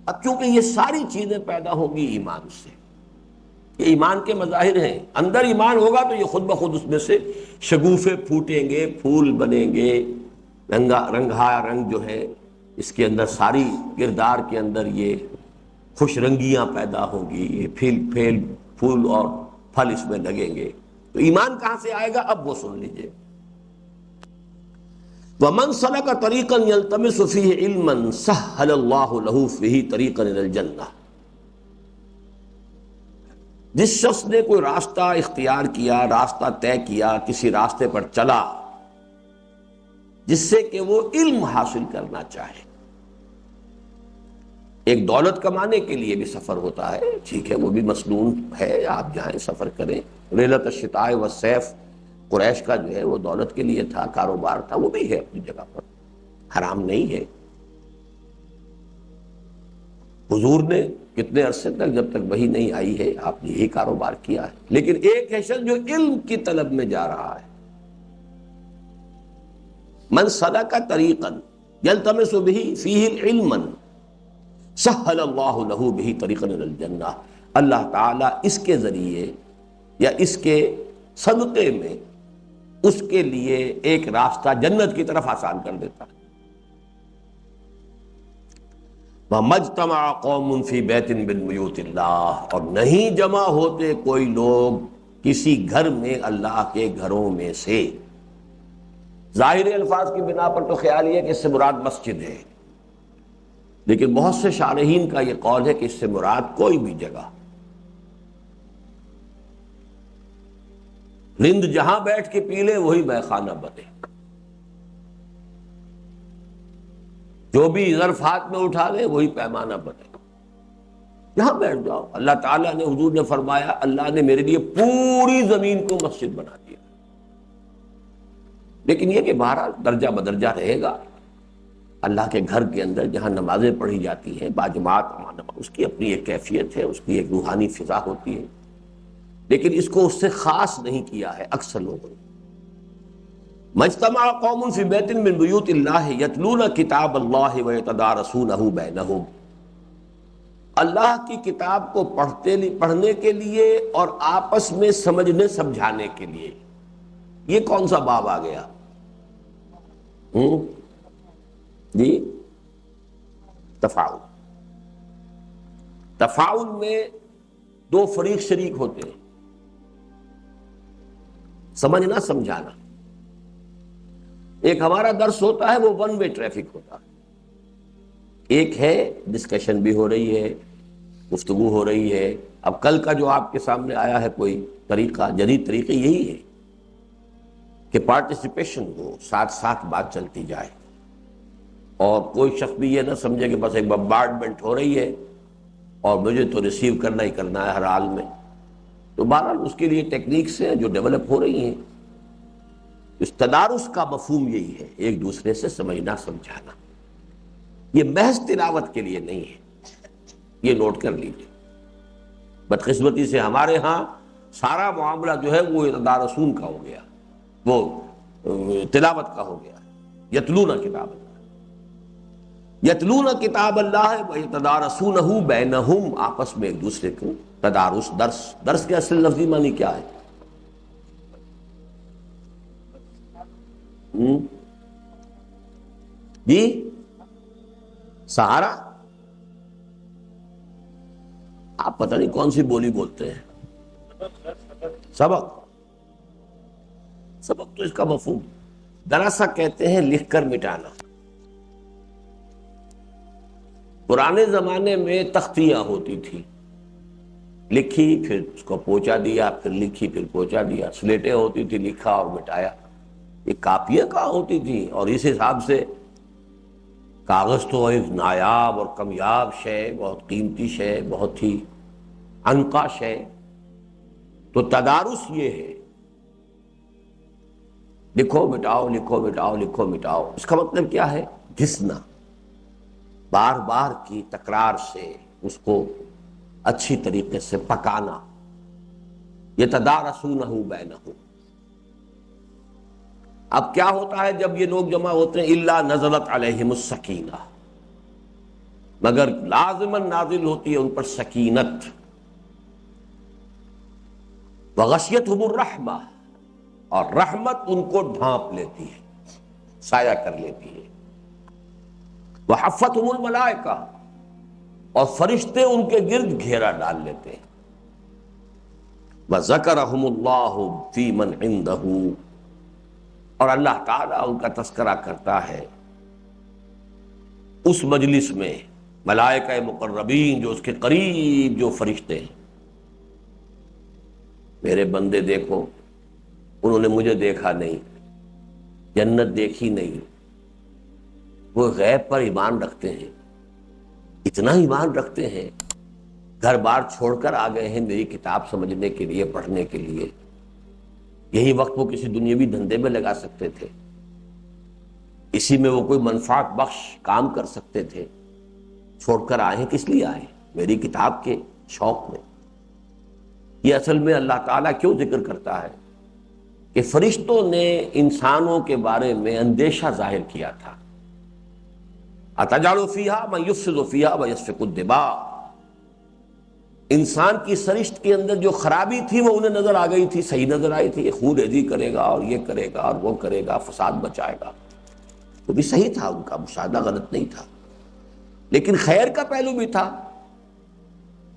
اب چونکہ یہ ساری چیزیں پیدا ہوں گی ایمان سے، یہ ایمان کے مظاہر ہیں، اندر ایمان ہوگا تو یہ خود بخود اس میں سے شگوفے پھوٹیں گے، پھول بنیں گے، رنگا رنگ جو ہے اس کے اندر، ساری کردار کے اندر یہ خوش رنگیاں پیدا ہوں گی، یہ پھول اور پھل اس میں لگیں گے۔ تو ایمان کہاں سے آئے گا؟ اب وہ سن لیجئے۔ وَمَنْ سَلَكَ طَرِيقًا يَلْتَمِسُ فِيهِ عِلْمًا سَهَّلَ اللَّهُ لَهُ فِيهِ طَرِيقًا إِلَى الْجَنَّةِ، جس شخص نے کوئی راستہ اختیار کیا، راستہ طے کیا، کسی راستے پر چلا جس سے کہ وہ علم حاصل کرنا چاہے، ایک دولت کمانے کے لیے بھی سفر ہوتا ہے، ٹھیک ہے، وہ بھی مسنون ہے، آپ جائیں سفر کریں، ریلۃ الشتاء والصیف قریش کا جو ہے وہ دولت کے لیے تھا، کاروبار تھا، وہ بھی ہے اپنی جگہ پر، حرام نہیں ہے۔ حضور نے کتنے عرصے تک، جب تک وحی نہیں آئی ہے، آپ نے یہی کاروبار کیا ہے، لیکن ایک ہے شخص جو علم کی طلب میں جا رہا ہے، من سلک طریقا یلتمس به فیہ علما سہل اللہ لہ بہ طریقا الی الجنہ، اللہ تعالیٰ اس کے ذریعے یا اس کے صدقے میں اس کے لیے ایک راستہ جنت کی طرف آسان کر دیتا ہے۔ وَمَجْتَمَعَ قَوْمٌ فِي بَيْتٍ مِّن بُيُوتِ اللَّهِ، اور نہیں جمع ہوتے کوئی لوگ کسی گھر میں اللہ کے گھروں میں سے۔ ظاہری الفاظ کی بنا پر تو خیال یہ ہے کہ اس سے مراد مسجد ہے، لیکن بہت سے شارحین کا یہ قول ہے کہ اس سے مراد کوئی بھی جگہ، رند جہاں بیٹھ کے پی لے وہی بے خانہ بنے، جو بھی ظرف ہاتھ میں اٹھا لے وہی پیمانہ بنے، یہاں بیٹھ جاؤ۔ اللہ تعالیٰ نے، حضور نے فرمایا، اللہ نے میرے لیے پوری زمین کو مسجد بنا دیا، لیکن یہ کہ بہرحال درجہ بدرجہ رہے گا۔ اللہ کے گھر کے اندر جہاں نمازیں پڑھی جاتی ہیں باجماعت، اس کی اپنی ایک کیفیت ہے، اس کی ایک روحانی فضا ہوتی ہے، لیکن اس کو اس سے خاص نہیں کیا ہے اکثر لوگوں نے۔ مجتمع قوم فی بیت من بیوت اللہ یتلون کتاب اللہ ویتدارسونہ بینہم، اللہ کی کتاب کو پڑھنے کے لیے اور آپس میں سمجھنے سمجھانے کے لیے. یہ کون سا باب آ گیا؟ جی تفاعل. تفاعل میں دو فریق شریک ہوتے ہیں، سمجھنا سمجھانا. ایک ہمارا درس ہوتا ہے، وہ ون وے ٹریفک ہوتا ہے. ایک ہے ڈسکشن بھی ہو رہی ہے، گفتگو ہو رہی ہے. اب کل کا جو آپ کے سامنے آیا ہے کوئی طریقہ، جدید طریقے یہی ہے کہ پارٹیسپیشن ہو، ساتھ ساتھ بات چلتی جائے، اور کوئی شخص بھی یہ نہ سمجھے کہ بس ایک بمبارڈمنٹ ہو رہی ہے اور مجھے تو ریسیو کرنا ہی کرنا ہے ہر حال میں. تو بہرحال اس کے لیے ٹیکنیکس ہیں جو ڈیولپ ہو رہی ہیں. اس تدارس کا مفہوم یہی ہے، ایک دوسرے سے سمجھنا سمجھانا. یہ محض تلاوت کے لیے نہیں ہے، یہ نوٹ کر لیجیے. بدقسمتی سے ہمارے ہاں سارا معاملہ جو ہے وہ تدارسون کا ہو گیا، وہ تلاوت کا ہو گیا. یتلون کتاب اللہ، یتلون کتاب اللہ ویتدارسونہ بینہم، آپس میں ایک دوسرے کو تدارس. درس کے اصل لفظی معنی کیا ہے؟ جی سہارا. آپ پتہ نہیں کون سی بولی بولتے ہیں. سبق. سبق تو اس کا مفہوم دراسہ کہتے ہیں لکھ کر مٹانا. پرانے زمانے میں تختیاں ہوتی تھی، لکھی پھر اس کو پوچا دیا، پھر لکھی پھر پوچا دیا. سلیٹیں ہوتی تھی، لکھا اور مٹایا. یہ کاپیاں کہاں ہوتی تھی؟ اور اس حساب سے کاغذ تو ایک نایاب اور کمیاب شے، بہت قیمتی شے، بہت ہی انقا شے. تو تدارس یہ ہے، لکھو مٹاؤ، لکھو مٹاؤ، لکھو مٹاؤ. اس کا مطلب کیا ہے؟ گھسنا، بار بار کی تکرار سے اس کو اچھی طریقے سے پکانا. یتدارسونہ بینہم. اب کیا ہوتا ہے جب یہ لوگ جمع ہوتے ہیں؟ الا نزلت علیہم السکینہ، مگر لازماً نازل ہوتی ہے ان پر سکینت. وغشیتہم الرحمہ، اور رحمت ان کو ڈھانپ لیتی ہے، سایہ کر لیتی ہے. وحفتہم الملائکہ، اور فرشتے ان کے گرد گھیرا ڈال لیتے ہیں. وذکرہم اللہ فی من عندہ، اور اللہ تعالیٰ ان کا تذکرہ کرتا ہے اس مجلس میں، ملائکہ مقربین جو اس کے قریب جو فرشتے ہیں. میرے بندے دیکھو، انہوں نے مجھے دیکھا نہیں، جنت دیکھی نہیں، وہ غیب پر ایمان رکھتے ہیں. اتنا ایمان رکھتے ہیں، گھر بار چھوڑ کر آ گئے ہیں میری کتاب سمجھنے کے لیے، پڑھنے کے لیے. یہی وقت وہ کسی دنیاوی دھندے میں لگا سکتے تھے، اسی میں وہ کوئی منفعت بخش کام کر سکتے تھے. چھوڑ کر آئے ہیں، کس لیے آئے؟ میری کتاب کے شوق میں. یہ اصل میں اللہ تعالیٰ کیوں ذکر کرتا ہے کہ فرشتوں نے انسانوں کے بارے میں اندیشہ ظاہر کیا تھا. اَتَجْعَلُ فِيهَا مَن يُفْسِدُ فِيهَا وَيَسْفِكُ الدِّمَاءَ. انسان کی سرشت کے اندر جو خرابی تھی وہ انہیں نظر آ گئی تھی، صحیح نظر آئی تھی. یہ خون ریزی کرے گا اور یہ کرے گا اور وہ کرے گا، فساد مچائے گا. وہ بھی صحیح تھا، ان کا مشاہدہ غلط نہیں تھا، لیکن خیر کا پہلو بھی تھا.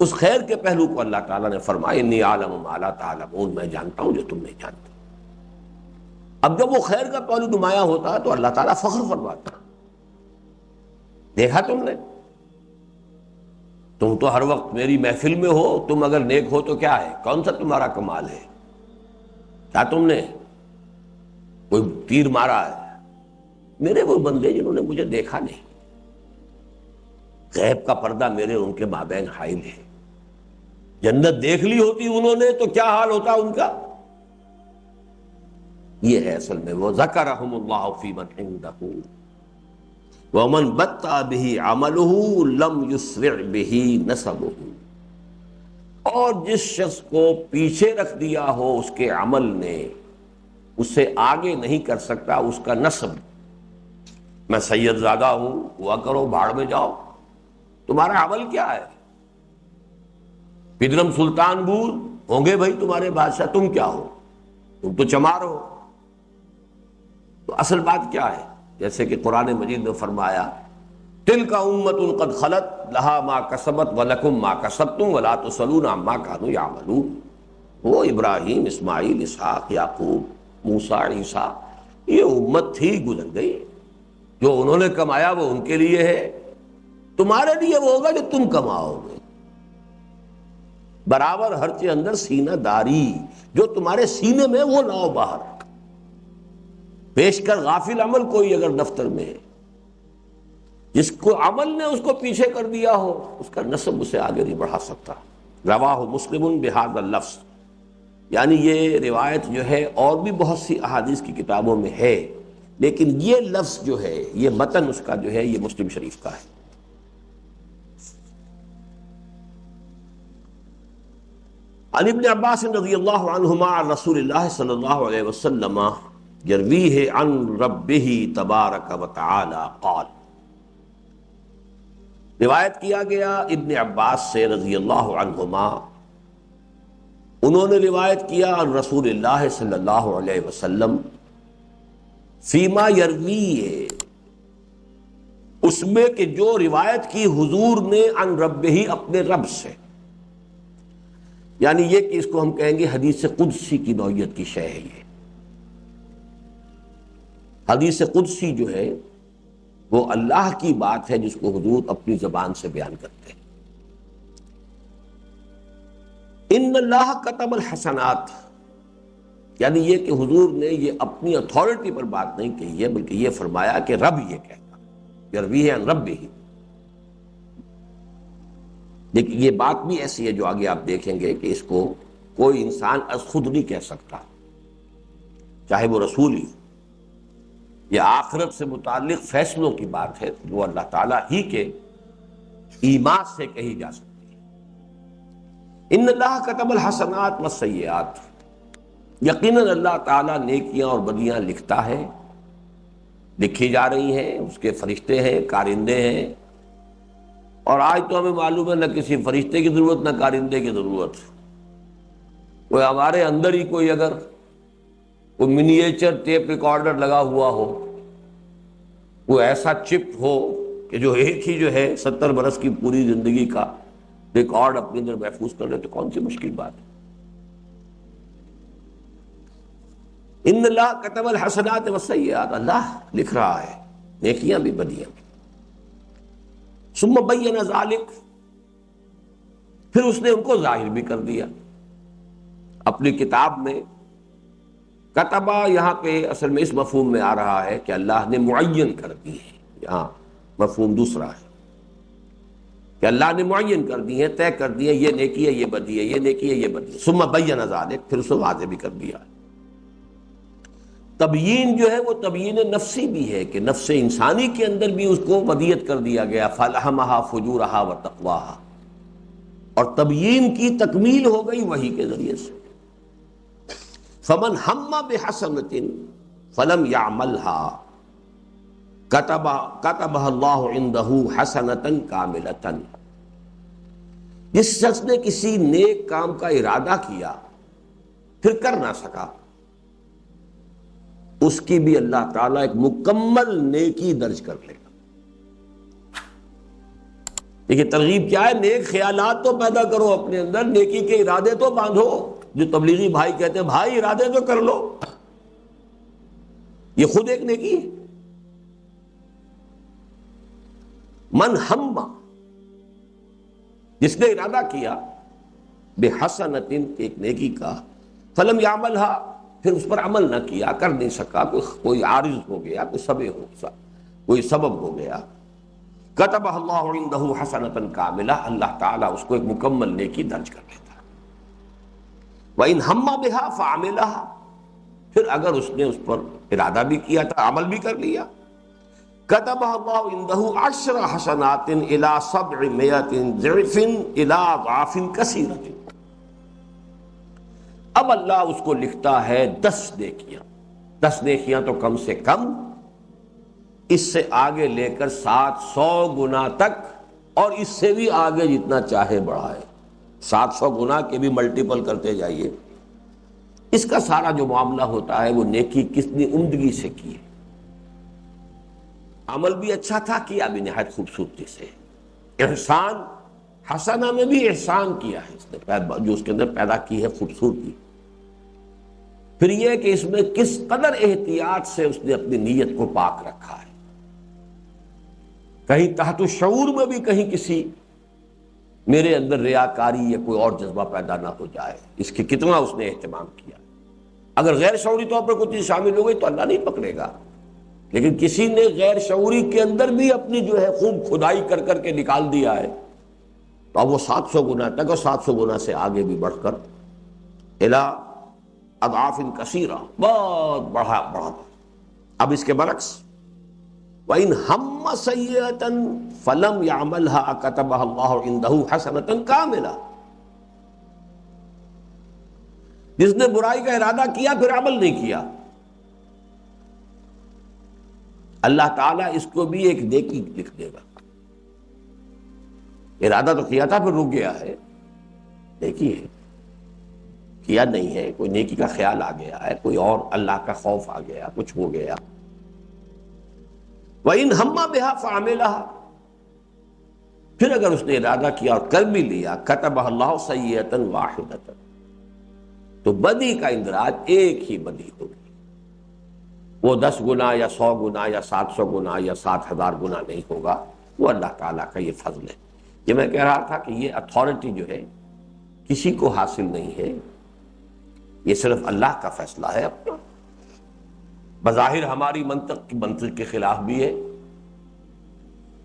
اس خیر کے پہلو کو اللہ تعالیٰ نے فرمایا انی اعلم ما لا تعلمون، میں جانتا ہوں جو تم نہیں جانتے. اب جب وہ خیر کا پہلو نمایاں ہوتا ہے تو اللہ تعالیٰ فخر فرماتا ہے، دیکھا تم نے، تم تو ہر وقت میری محفل میں ہو، تم اگر نیک ہو تو کیا ہے؟ کون سا تمہارا کمال ہے؟ کیا تم نے کوئی تیر مارا ہے؟ میرے وہ بندے جنہوں نے مجھے دیکھا نہیں، غیب کا پردہ میرے ان کے مابین حائل ہے. جنت دیکھ لی ہوتی انہوں نے تو کیا حال ہوتا ان کا؟ یہ ہے اصل میں وہ ذکرہم اللہ فی من عندہ ومن بطأ بہ عملہ لم یسرع بہ نسبہ. اور جس شخص کو پیچھے رکھ دیا ہو اس کے عمل نے، اس سے آگے نہیں کر سکتا اس کا نسب۔ میں سید زادہ ہوں، ہوا کرو، بھاڑ میں جاؤ، تمہارا عمل کیا ہے؟ پدرم سلطان بول ہوں گے بھائی تمہارے بادشاہ، تم کیا ہو؟ تم تو چمار ہو۔ تو اصل بات کیا ہے؟ جیسے کہ قرآن مجید نے فرمایا تلک امۃ قد خلت لہا ما کسبت ولکم ما کسبتم ولا تسألون عما کانوا یعملون۔ وہ ابراہیم، اسماعیل، اسحاق، یعقوب، موسیٰ، عیسیٰ، یہ امت تھی، گزر گئی، جو انہوں نے کمایا وہ ان کے لیے ہے، تمہارے لیے وہ ہوگا جو تم کماؤ گے۔ برابر ہر چیز اندر سینہ داری، جو تمہارے سینے میں وہ لاؤ باہر۔ پیش کر غافل عمل کوئی اگر دفتر میں ہے، جس کو عمل نے اس کو پیچھے کر دیا ہو، اس کا نسب اسے آگے نہیں بڑھا سکتا۔ رواہ مسلم بہذا اللفظ، یعنی یہ روایت جو ہے اور بھی بہت سی احادیث کی کتابوں میں ہے، لیکن یہ لفظ جو ہے، یہ متن اس کا جو ہے، یہ مسلم شریف کا ہے۔ عن ابن عباس رضی اللہ عنہما عن رسول اللہ صلی اللہ علیہ وسلم یرویہ عن ربہ تبارک وتعالی قال، روایت کیا گیا ابن عباس سے رضی اللہ عنہما، انہوں نے روایت کیا عن رسول اللہ صلی اللہ علیہ وسلم فیما یرویہ، اس میں کہ جو روایت کی حضور نے عن ربہ، اپنے رب سے، یعنی یہ کہ اس کو ہم کہیں گے حدیث قدسی کی نوعیت کی شے ہے۔ یہ حدیث قدسی جو ہے وہ اللہ کی بات ہے جس کو حضور اپنی زبان سے بیان کرتے ہیں۔ ان اللہ کتب الحسنات، یعنی یہ کہ حضور نے یہ اپنی اتھارٹی پر بات نہیں کہی ہے، بلکہ یہ فرمایا کہ رب یہ کہتا، یرویہ عن ربہ۔ لیکن یہ بات بھی ایسی ہے جو آگے آپ دیکھیں گے کہ اس کو کوئی انسان از خود نہیں کہہ سکتا، چاہے وہ رسول ہی۔ یہ آخرت سے متعلق فیصلوں کی بات ہے جو اللہ تعالیٰ ہی کے ایما سے کہی جا سکتی ہے۔ ان اللہ کتب الحسنات والسیئات، یقیناً اللہ تعالیٰ نیکیاں اور بدیاں لکھتا ہے، لکھی جا رہی ہیں، اس کے فرشتے ہیں، کارندے ہیں۔ اور آج تو ہمیں معلوم ہے نہ کسی فرشتے کی ضرورت نہ کارندے کی ضرورت۔ کوئی ہمارے اندر ہی کوئی اگر کوئی منیچر ٹیپ ریکارڈر لگا ہوا ہو، کوئی ایسا چپ ہو کہ جو ایک ہی جو ہے 70 برس کی پوری زندگی کا ریکارڈ اپنے اندر محفوظ کر لے، تو کون سی مشکل بات ہے۔ ان اللہ کتب الحسنات والسیئات، اللہ لکھ رہا ہے نیکیاں بھی بدیاں بھی۔ ثم بین ذلک، پھر اس نے ان کو ظاہر بھی کر دیا اپنی کتاب میں۔ کتبہ یہاں پہ اصل میں اس مفہوم میں آ رہا ہے کہ اللہ نے معین کر دی ہے، یہاں مفہوم دوسرا ہے کہ اللہ نے معین کر دی ہے، طے کر دی ہے، یہ نیکی ہے، یہ بدی ہے، یہ نیکی ہے، یہ بدی ہے۔ ثم بین ذلک، پھر اسے واضح بھی کر دیا۔ تبیین جو ہے وہ تبیین نفسی بھی ہے کہ نفس انسانی کے اندر بھی اس کو ودیت کر دیا گیا، فَأَلْهَمَهَا فُجُورَهَا وَتَقْوَاهَا، اور تبیین کی تکمیل ہو گئی وحی کے ذریعے سے۔ فَمَنْ هَمَّ بِحَسَنَةٍ فَلَمْ يَعْمَلْهَا كَتَبَهَا اللَّهُ عِنْدَهُ حَسَنَةً كَامِلَةً، جس شخص نے کسی نیک کام کا ارادہ کیا پھر کر نہ سکا، اس کی بھی اللہ تعالیٰ ایک مکمل نیکی درج کر لے گا۔ دیکھیے ترغیب کیا ہے، نیک خیالات تو پیدا کرو اپنے اندر، نیکی کے ارادے تو باندھو۔ جو تبلیغی بھائی کہتے ہیں بھائی ارادے تو کر لو، یہ خود ایک نیکی ہے۔ من ہم، جس نے ارادہ کیا بحسنۃ، ایک نیکی کا، فلم یعملھا، پھر اس پر عمل نہ کیا، کر نہیں سکا، کوئی عارض ہو گیا، کوئی سبب ہو گیا، کتبہ اللہ عندہ حسنۃ کاملہ، اللہ تعالیٰ اس کو ایک مکمل نیکی درج کر لیتا۔ وَإِنْ هَمَّ بِهَا فَعَمِلَهَا، پھر اگر اس نے اس پر ارادہ بھی کیا تھا، عمل بھی کر لیا، کتبہ اللہ عندہ 10 حسنات الی 700 ضعف الی اضعاف کثیرۃ، اب اللہ اس کو لکھتا ہے 10 نیکیاں، 10 نیکیاں تو کم سے کم، اس سے آگے لے کر 700 گنا تک، اور اس سے بھی آگے جتنا چاہے بڑھائے، 700 گنا کے بھی ملٹیپل کرتے جائیے۔ اس کا سارا جو معاملہ ہوتا ہے وہ نیکی کتنی عمدگی سے کی ہے، عمل بھی اچھا تھا، کیا بھی نہایت خوبصورتی سے، احسان حسنہ میں بھی احسان کیا ہے اس نے، جو اس کے اندر پیدا کی ہے خوبصورتی۔ پھر یہ کہ اس میں کس قدر احتیاط سے اس نے اپنی نیت کو پاک رکھا ہے، کہیں تحت الشعور میں بھی کہیں کسی میرے اندر ریاکاری یا کوئی اور جذبہ پیدا نہ ہو جائے، اس کی کتنا اس نے اہتمام کیا۔ اگر غیر شعوری طور پر کوئی چیز شامل ہو گئی تو اللہ نہیں پکڑے گا، لیکن کسی نے غیر شعوری کے اندر بھی اپنی جو ہے خوب کھدائی کر کر کے نکال دیا ہے، تو اب وہ 700 گنا تک، اور 700 گنا سے آگے بھی بڑھ کر الی اضعاف کثیرہ، بہت بڑھا بڑھا۔ اب اس کے برعکس وَإِنْ هَمَّ سَيِّئَةً فَلَمْ يَعْمَلْهَا كَتَبَهَا اللَّهُ عِنْدَهُ حَسَنَةً كَامِلَةً، جس نے برائی کا ارادہ کیا پھر عمل نہیں کیا، اللہ تعالیٰ اس کو بھی ایک نیکی لکھ دے گا۔ ارادہ تو کیا تھا پھر رک گیا ہے، نیکی ہے، کیا نہیں ہے، کوئی نیکی کا خیال آ گیا ہے، کوئی اور اللہ کا خوف آ گیا، کچھ ہو گیا۔ وَإِنْ هَمَّ بِهَا فَعَمِلَهَا، پھر اگر اس نے ارادہ کیا اور کر بھی لیا، كَتَبَهَا اللَّهُ سَيِّئَةً وَاحِدَةً، تو بدی کا اندراج ایک ہی بدی ہوگی، وہ 10 گنا یا 100 گنا یا 700 گنا یا 7,000 گنا نہیں ہوگا، وہ اللہ تعالیٰ کا یہ فضل ہے۔ یہ میں کہہ رہا تھا کہ یہ اتھارٹی جو ہے کسی کو حاصل نہیں ہے، یہ صرف اللہ کا فیصلہ ہے اپنا، بظاہر ہماری منطق کے خلاف بھی ہے،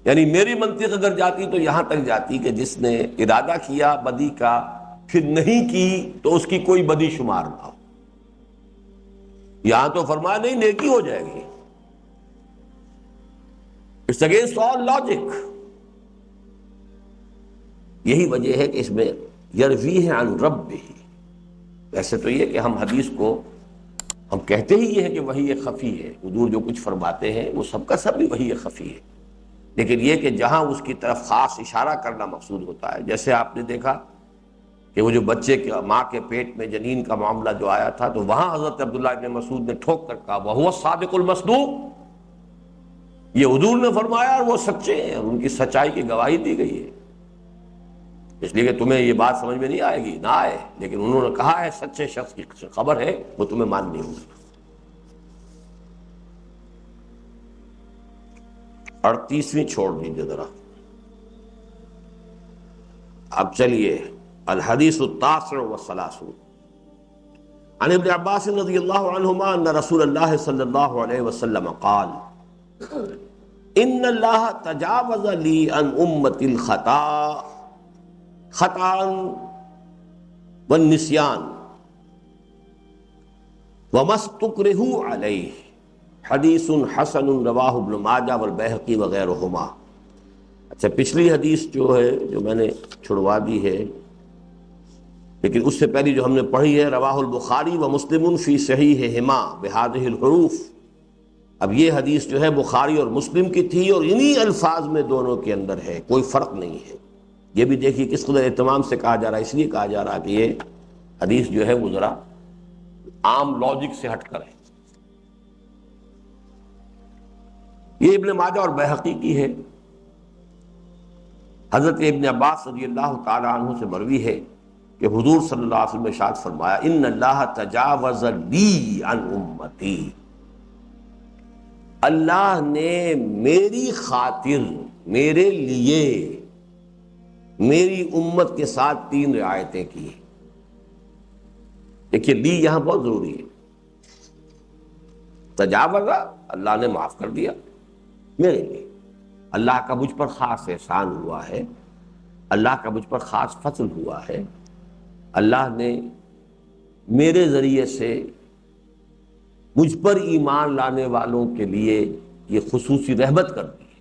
یعنی میری منطق اگر جاتی تو یہاں تک جاتی کہ جس نے ارادہ کیا بدی کا پھر نہیں کی تو اس کی کوئی بدی شمار نہ ہو، یہاں تو فرمایا نہیں، نیکی ہو جائے گی، اٹس اگینسٹ آل لاجک۔ یہی وجہ ہے کہ اس میں یرویہ عن ربہ، ویسے تو یہ کہ ہم حدیث کو ہم کہتے ہی یہ ہے کہ وحی خفی ہے، حضور جو کچھ فرماتے ہیں وہ سب کا سب بھی وحی خفی ہے، لیکن یہ کہ جہاں اس کی طرف خاص اشارہ کرنا مقصود ہوتا ہے، جیسے آپ نے دیکھا کہ وہ جو بچے کے ماں کے پیٹ میں جنین کا معاملہ جو آیا تھا، تو وہاں حضرت عبداللہ ابن مسعود نے ٹھوک کر کہا وَهُوَ الصَّادِقُ الْمَصْدُوقُ، یہ حضور نے فرمایا اور وہ سچے ہیں، ان کی سچائی کی گواہی دی گئی ہے، اس لیے کہ تمہیں یہ بات سمجھ میں نہیں آئے گی، نہ آئے، لیکن انہوں نے کہا ہے سچے شخص کی خبر ہے، وہ تمہیں ماننی ہوگی۔ 38ویں چھوڑ دیجیے ذرا، اب چلیے الحدیث التاسع والثلاثون عن ابن عباس رضی اللہ عنہما ان رسول اللہ صلی اللہ علیہ وسلم قال ان اللہ تجاوز لی عن امت خطأ والنسیان وما استکرہوا علیہ، حدیث حسن رواہ ابن ماجہ والبیہقی وغیرہما۔ اچھا، پچھلی حدیث جو ہے جو میں نے چھڑوا دی ہے، لیکن اس سے پہلی جو ہم نے پڑھی ہے رواہ البخاری و مسلم فی صحیحہما بہذہ الحروف، اب یہ حدیث جو ہے بخاری اور مسلم کی تھی اور انہی الفاظ میں دونوں کے اندر ہے، کوئی فرق نہیں ہے۔ یہ بھی دیکھیے کس قدر اہتمام سے کہا جا رہا ہے، اس لیے کہا جا رہا ہے کہ یہ حدیث جو ہے وہ ذرا عام لاجک سے ہٹ کر ہے۔ یہ ابن ماجہ اور بیہقی کی ہے، حضرت ابن عباس رضی اللہ تعالی عنہ سے مروی ہے کہ حضور صلی اللہ علیہ وسلم نے ارشاد فرمایا ان اللہ تجاوز لی عن امتی، اللہ نے میری خاطر، میرے لیے، میری امت کے ساتھ 3 رعایتیں کی۔ دیکھیے لی یہاں بہت ضروری ہے، تجاوز اللہ نے معاف کر دیا میرے لیے، اللہ کا مجھ پر خاص احسان ہوا ہے، اللہ کا مجھ پر خاص فضل ہوا ہے، اللہ نے میرے ذریعے سے مجھ پر ایمان لانے والوں کے لیے یہ خصوصی رحمت کر دی ہے۔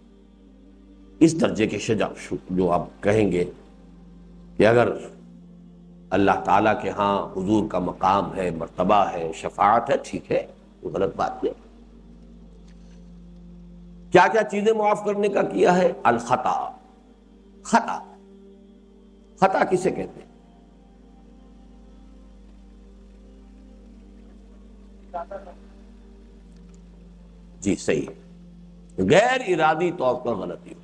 اس درجے کے شجاع جو آپ کہیں گے کہ اگر اللہ تعالیٰ کے ہاں حضور کا مقام ہے، مرتبہ ہے، شفاعت ہے، ٹھیک ہے، کوئی غلط بات نہیں. کیا کیا چیزیں معاف کرنے کا کیا ہے؟ الخطا. خطا، خطا کسے کہتے ہیں؟ جی صحیح ہے، غیر ارادی طور پر غلطی ہو،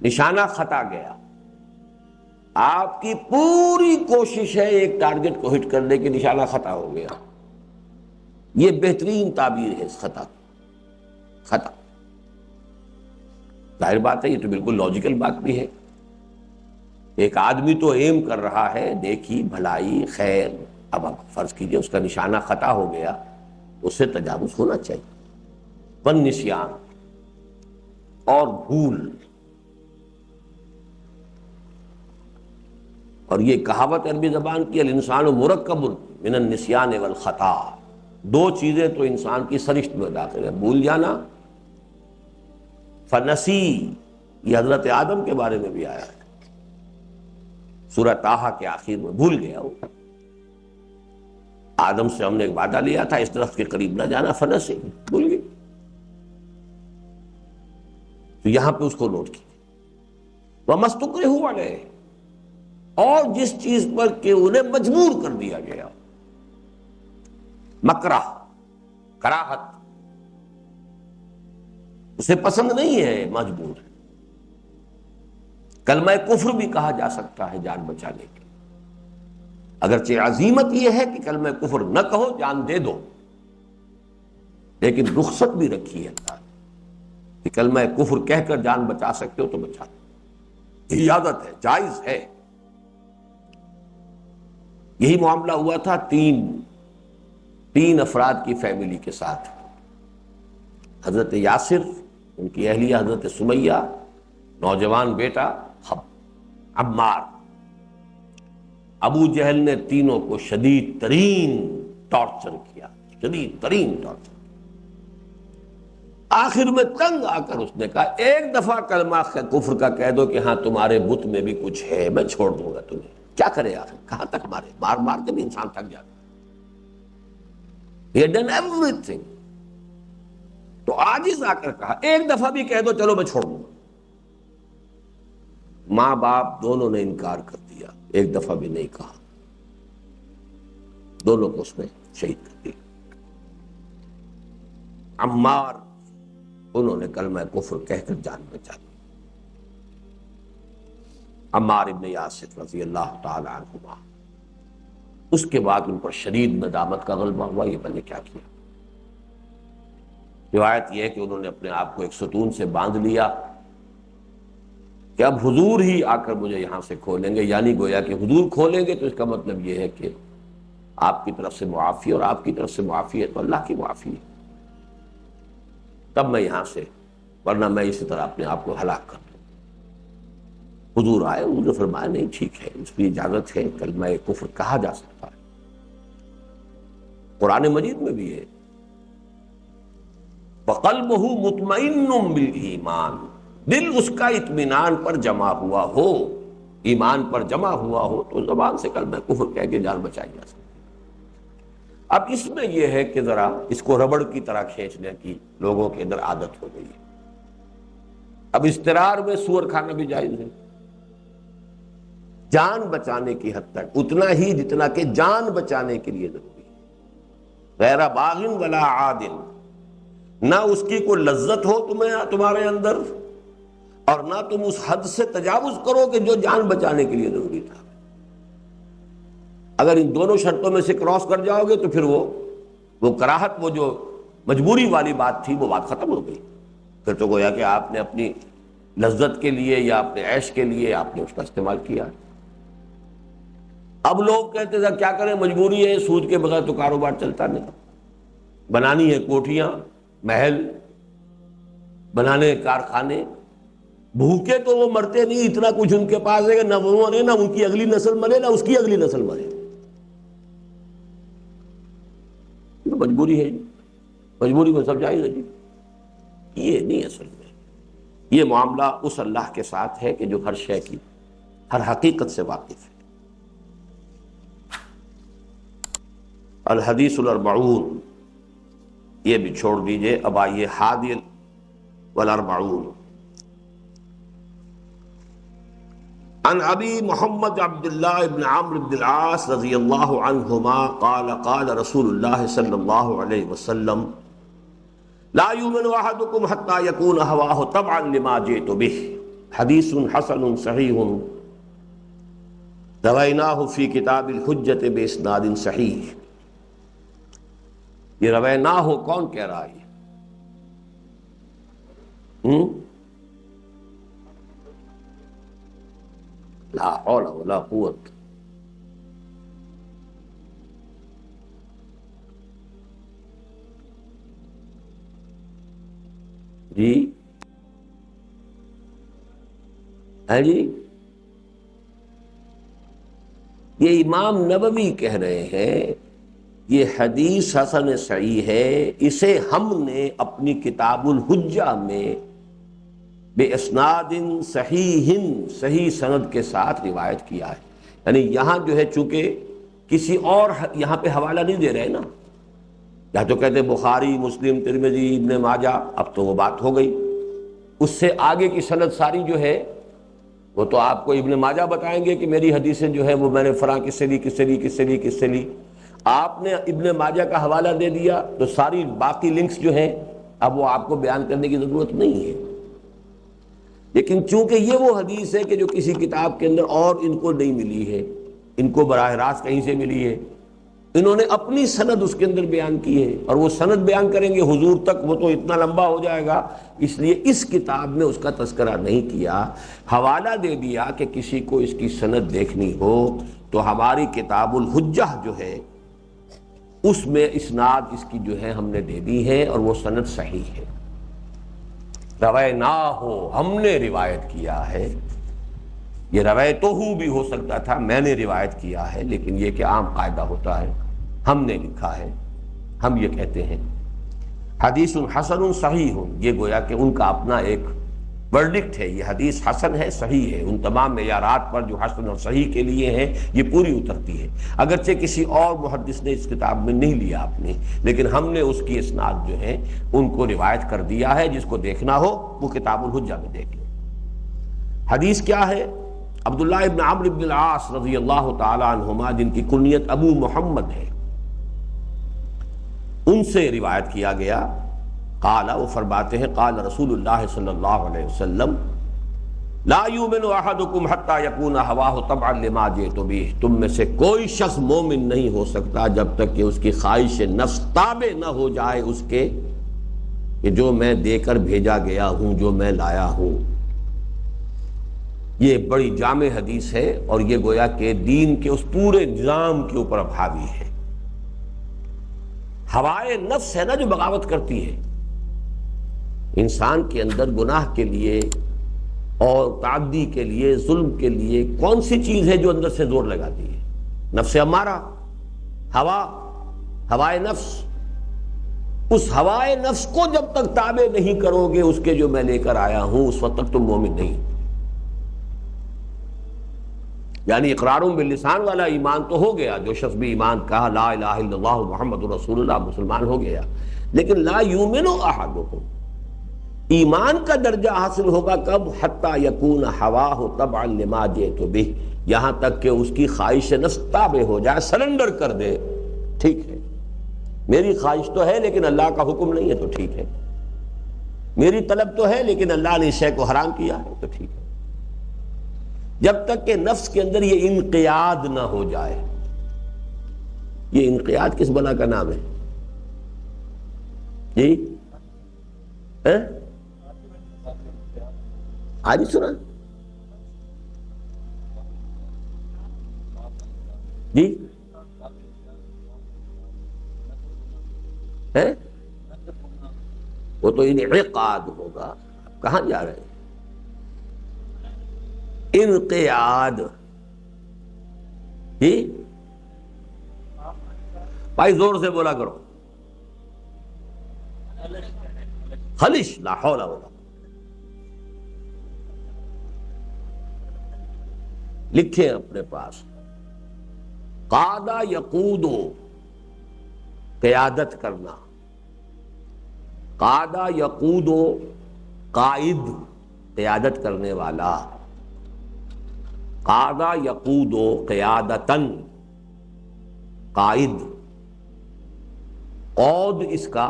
نشانہ خطا گیا. آپ کی پوری کوشش ہے ایک ٹارگٹ کو ہٹ کرنے کی، نشانہ خطا ہو گیا. یہ بہترین تعبیر ہے اس خطا کی. خطا ظاہر بات ہے، یہ تو بالکل لاجیکل بات بھی ہے. ایک آدمی تو ایم کر رہا ہے نیکی، بھلائی، خیر، اب آپ فرض کیجئے اس کا نشانہ خطا ہو گیا تو اس سے تجاوز ہونا چاہیے. والنسیان، اور بھول. اور یہ کہاوت عربی زبان کی الانسان مرکب من النسیان والخطا، دو چیزیں تو انسان کی سرشت میں داخل ہے، بھول جانا. فنسی، یہ حضرت آدم کے بارے میں بھی آیا ہے سورہ طٰہٰ کے آخر میں، بھول گیا وہ. آدم سے ہم نے ایک وعدہ لیا تھا اس درخت کے قریب نہ جانا، فنسی، بھول گئی. تو یہاں پہ اس کو نوٹ کیجیے. وَمَا اسْتُكْرِهُوا عَلَيْهِ، اور جس چیز پر کہ انہیں مجبور کر دیا گیا. مکرہ، کراہت، اسے پسند نہیں ہے، مجبور ہے. کلمہ کفر بھی کہا جا سکتا ہے جان بچانے کے، اگرچہ عزیمت یہ ہے کہ کلمہ کفر نہ کہو، جان دے دو، لیکن رخصت بھی رکھی ہے اللہ نے کہ کلمہ کفر کہہ کر جان بچا سکتے ہو تو بچا دو. اجازت ہے، جائز ہے. یہی معاملہ ہوا تھا تین افراد کی فیملی کے ساتھ. حضرت یاسر، ان کی اہلیہ حضرت سمیہ، نوجوان بیٹا عمار. ابو جہل نے تینوں کو شدید ترین ٹارچر کیا، شدید ترین ٹارچر. آخر میں تنگ آ کر اس نے کہا ایک دفعہ کلمہ کفر کا کہہ دو کہ ہاں تمہارے بت میں بھی کچھ ہے، میں چھوڑ دوں گا تمہیں. کیا کرے آخر، کہاں تک مارے، مار مار کے بھی انسان تھک جاتا. He had done everything. تو عاجز آ کر کہا ایک دفعہ بھی کہہ دو چلو میں چھوڑ دوں گا. ماں باپ دونوں نے انکار کر دیا، ایک دفعہ بھی نہیں کہا. دونوں کو اس نے شہید کر دیا. عمار، انہوں نے کلمہ کفر کہہ کر جان بچا دی. عمار ابن یاسر رضی اللہ تعالی عنہما، اس کے بعد ان پر شدید ندامت کا غلبہ ہوا، یہ میں نے کیا کیا. روایت یہ ہے کہ انہوں نے اپنے آپ کو ایک ستون سے باندھ لیا کہ اب حضور ہی آ کر مجھے یہاں سے کھولیں گے، یعنی گویا کہ حضور کھولیں گے تو اس کا مطلب یہ ہے کہ آپ کی طرف سے معافی، اور آپ کی طرف سے معافی ہے تو اللہ کی معافی ہے، تب میں یہاں سے، ورنہ میں اسی طرح اپنے آپ کو ہلاک کر دوں. حضور آئے، حضور نے فرمایا نہیں ٹھیک ہے، اس کی اجازت ہے، کلمہ کفر کہا جا سکتا ہے. قرآن مجید میں بھی ہے وَقَلْبُهُ مُطْمَئِنٌ بِالْإِيمَانِ، دل اس کا اطمینان پر جمع ہوا ہو، ایمان پر جمع ہوا ہو تو زبان سے کلمہ کفر کہہ کے جان بچائی جا سکتی. اب اس میں یہ ہے کہ ذرا اس کو ربڑ کی طرح کھینچنے کی لوگوں کے اندر عادت ہو گئی ہے. اب اضطرار میں سور کھانا بھی جائز ہے، جان بچانے کی حد تک، اتنا ہی جتنا کہ جان بچانے کے لیے ضروری ہے. غیر باغ ولا عاد، نہ اس کی کوئی لذت ہو تمہارے اندر، اور نہ تم اس حد سے تجاوز کرو کہ جو جان بچانے کے لیے ضروری تھا. اگر ان دونوں شرطوں میں سے کراس کر جاؤ گے تو پھر وہ کراہت، وہ جو مجبوری والی بات تھی، وہ بات ختم ہو گئی. پھر تو گویا کہ آپ نے اپنی لذت کے لیے یا اپنے عیش کے لیے آپ نے اس کا استعمال کیا. اب لوگ کہتے تھے کیا کریں، مجبوری ہے، سود کے بغیر تو کاروبار چلتا نہیں، بنانی ہے کوٹھیاں، محل، بنانے کارخانے. بھوکے تو وہ مرتے نہیں، اتنا کچھ ان کے پاس ہے کہ نہ وہ مرے، نہ ان کی اگلی نسل مرے، نہ اس کی اگلی نسل مرے. مجبوری ہے، مجبوری کو سب جائز ہے جی. یہ نہیں، اصل میں یہ معاملہ اس اللہ کے ساتھ ہے کہ جو ہر شے کی، ہر حقیقت سے واقف ہے. الحدیث الاربعون یہ بھی چھوڑ دیجئے، اب آئیے حادی والاربعون۔ عن ابی محمد عبداللہ ابن عمرو بن العاص رضی اللہ عنہما قال قال رسول اللہ صلی اللہ علیہ وسلم لا یؤمن احدکم حتی یکون ہواہ تبعا لما جئت بہ، حدیث حسن صحیح رویناہ فی کتاب الحجۃ باسناد صحیح۔ یہ رویناہ ہو کون کہہ رہا ہے؟ لا حول ولا قوت۔ جی ہے جی، یہ امام نووی کہہ رہے ہیں یہ حدیث حسن صحیح ہے، اسے ہم نے اپنی کتاب الحجہ میں بے اسناد صحیح، صحیح سند کے ساتھ روایت کیا ہے۔ یعنی یہاں جو ہے چونکہ کسی اور یہاں پہ حوالہ نہیں دے رہے نا، یا تو کہتے بخاری، مسلم، ترمذی، ابن ماجہ، اب تو وہ بات ہو گئی، اس سے آگے کی سند ساری جو ہے وہ تو آپ کو ابن ماجہ بتائیں گے کہ میری حدیثیں جو ہے وہ میں نے فلاں کس سے لی۔ آپ نے ابن ماجہ کا حوالہ دے دیا تو ساری باقی لنکس جو ہیں اب وہ آپ کو بیان کرنے کی ضرورت نہیں ہے۔ لیکن چونکہ یہ وہ حدیث ہے کہ جو کسی کتاب کے اندر اور ان کو نہیں ملی ہے، ان کو براہ راست کہیں سے ملی ہے، انہوں نے اپنی سند اس کے اندر بیان کی ہے، اور وہ سند بیان کریں گے حضور تک، وہ تو اتنا لمبا ہو جائے گا، اس لیے اس کتاب میں اس کا تذکرہ نہیں کیا۔ حوالہ دے دیا کہ کسی کو اس کی سند دیکھنی ہو تو ہماری کتاب الحجہ جو ہے اس میں اسناد اس کی جو ہے ہم نے دے دی ہے، اور وہ سند صحیح ہے۔ رویناہ ہو، ہم نے روایت کیا ہے، یہ روایتہ بھی ہو سکتا تھا، میں نے روایت کیا ہے، لیکن یہ کہ عام قاعدہ ہوتا ہے ہم نے لکھا ہے، ہم یہ کہتے ہیں۔ حدیث حسن صحیح، یہ گویا کہ ان کا اپنا ایک ورڈکٹ ہے، یہ حدیث حسن ہے، صحیح ہے، ان تمام معیارات پر جو حسن اور صحیح کے لیے ہیں یہ پوری اترتی ہے۔ اگرچہ کسی اور محدث نے اس کتاب میں نہیں لیا آپ نے، لیکن ہم نے اس کی اسناد جو ہیں ان کو روایت کر دیا ہے، جس کو دیکھنا ہو وہ کتاب الحجہ میں دیکھ لیں۔ حدیث کیا ہے؟ عبداللہ ابن عمرو بن العاص رضی اللہ تعالی عنہما، جن کی کنیت ابو محمد ہے، ان سے روایت کیا گیا۔ قال، وہ فرماتے ہیں قال رسول اللہ صلی اللہ علیہ وسلم لا یؤمن احدکم حتی یکون ہواہ تبعا لما جئت بہ، تم میں سے کوئی شخص مومن نہیں ہو سکتا جب تک کہ اس کی خواہش نفس تابع نہ ہو جائے اس کے کہ جو میں دے کر بھیجا گیا ہوں، جو میں لایا ہوں۔ یہ بڑی جامع حدیث ہے، اور یہ گویا کہ دین کے اس پورے نظام کے اوپر حاوی ہے۔ ہوائے نفس ہے نا جو بغاوت کرتی ہے، انسان کے اندر گناہ کے لیے اور تعدی کے لیے، ظلم کے لیے کون سی چیز ہے جو اندر سے زور لگاتی ہے؟ نفس امارہ، ہوائے نفس۔ اس ہوائے نفس کو جب تک تابع نہیں کرو گے اس کے جو میں لے کر آیا ہوں، اس وقت تک تم مومن نہیں۔ یعنی اقرار باللسان والا ایمان تو ہو گیا، جو شخص بھی ایمان کہا لا الہ الا اللہ محمد رسول اللہ، مسلمان ہو گیا، لیکن لا یؤمن احدکم، ایمان کا درجہ حاصل ہوگا کب؟ حتی یکون ہواہ تبعا لما جئت بہ، یہاں تک کہ اس کی خواہش نفس تابع ہو جائے، سرنڈر کر دے۔ ٹھیک ہے، میری خواہش تو ہے لیکن اللہ کا حکم نہیں ہے تو ٹھیک ہے، میری طلب تو ہے لیکن اللہ نے اس شے کو حرام کیا ہے تو ٹھیک ہے، جب تک کہ نفس کے اندر یہ انقیاد نہ ہو جائے۔ یہ انقیاد کس بلا کا نام ہے جی؟ آج سنا جی؟ وہ تو انعقاد ہوگا، کہاں جا رہے ہیں؟ انقیاد جی؟ بھائی زور سے بولا کرو۔ خلش، لا حول ولا، لکھیں اپنے پاس۔ قادہ یقودو، قیادت کرنا. قادہ یقود و قائد، قیادت کرنے والا. قادہ یقود و قیادتن، قائد. قود اس کا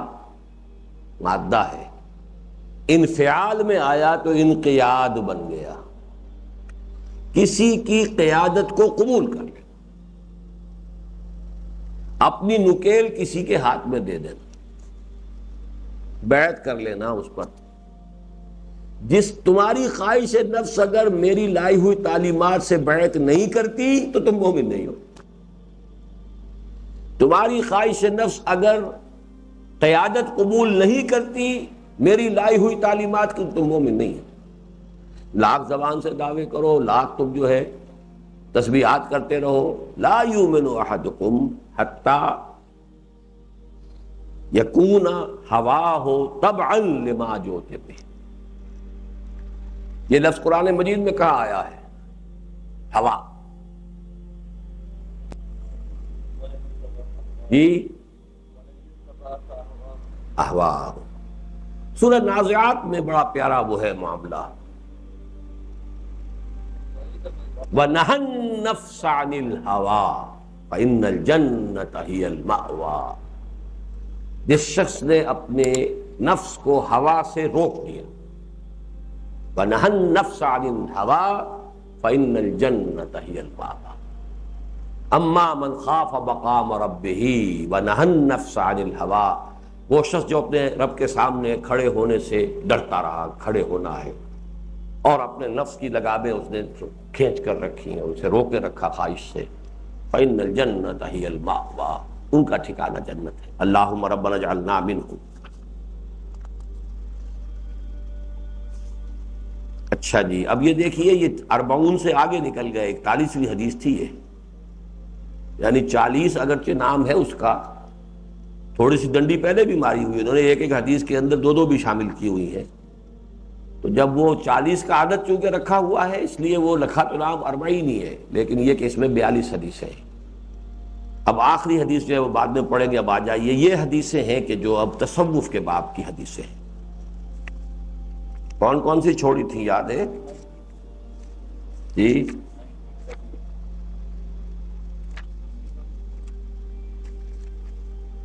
مادہ ہے، انفعال میں آیا تو انقیاد بن گیا. کسی کی قیادت کو قبول کر لے، اپنی نکیل کسی کے ہاتھ میں دے دینا، بیعت کر لینا اس پر. جس تمہاری خواہش نفس اگر میری لائی ہوئی تعلیمات سے بیعت نہیں کرتی تو تم مومن نہیں ہو. تمہاری خواہش نفس اگر قیادت قبول نہیں کرتی میری لائی ہوئی تعلیمات کی، تم مومن نہیں ہو. لاکھ زبان سے دعوے کرو، لاکھ تم جو ہے تسبیحات کرتے رہو، لا یؤمن احدکم حتی یکون ہواہ تبعا لما جئت بہ. یہ لفظ قرآن مجید میں کہاں آیا ہے؟ ہوا. جی احواہ. سورہ نازعات میں بڑا پیارا وہ ہے معاملہ، وَنَهَى النَّفْسَ عَنِ الْهَوَىٰ فَإِنَّ الْجَنَّةَ هِيَ الْمَأْوَىٰ. جس شخص نے اپنے نفس کو ہوا سے روک دیا، وَنَهَى النَّفْسَ عَنِ الْهَوَىٰ فَإِنَّ الْجَنَّةَ هِيَ الْمَأْوَىٰ. اما من خاف مقام ربہ ونہى النفس عن الهوىٰ، وہ شخص جو اپنے رب کے سامنے کھڑے ہونے سے ڈرتا رہا، کھڑے ہونا ہے، اور اپنے نفس کی لگامیں اس نے کھینچ کر رکھی ہیں، اسے روکے رکھا خواہش سے. فإن الجنة هي المأوى، ان کا ٹھکانہ جنت ہے. اللہم ربنا اجعلنا منهم. اچھا جی، اب یہ دیکھیے، یہ 40 سے آگے نکل گئے. 41ویں حدیث تھی یہ، یعنی 40 اگرچہ نام ہے اس کا، تھوڑی سی ڈنڈی پہلے بھی ماری ہوئی انہوں نے، ایک ایک حدیث کے اندر 2 بھی شامل کی ہوئی ہیں. تو جب وہ 40 کا عدد چونکہ رکھا ہوا ہے اس لیے وہ لکھا تو نام 40 ہی ہے، لیکن یہ کہ اس میں 42 حدیثیں ہیں. اب آخری حدیث جو ہے وہ بعد میں پڑھیں گے. اب آ جائیے، یہ حدیثیں ہیں کہ جو اب تصوف کے باب کی حدیثیں ہیں. کون کون سی چھوڑی تھی یاد ہے جی؟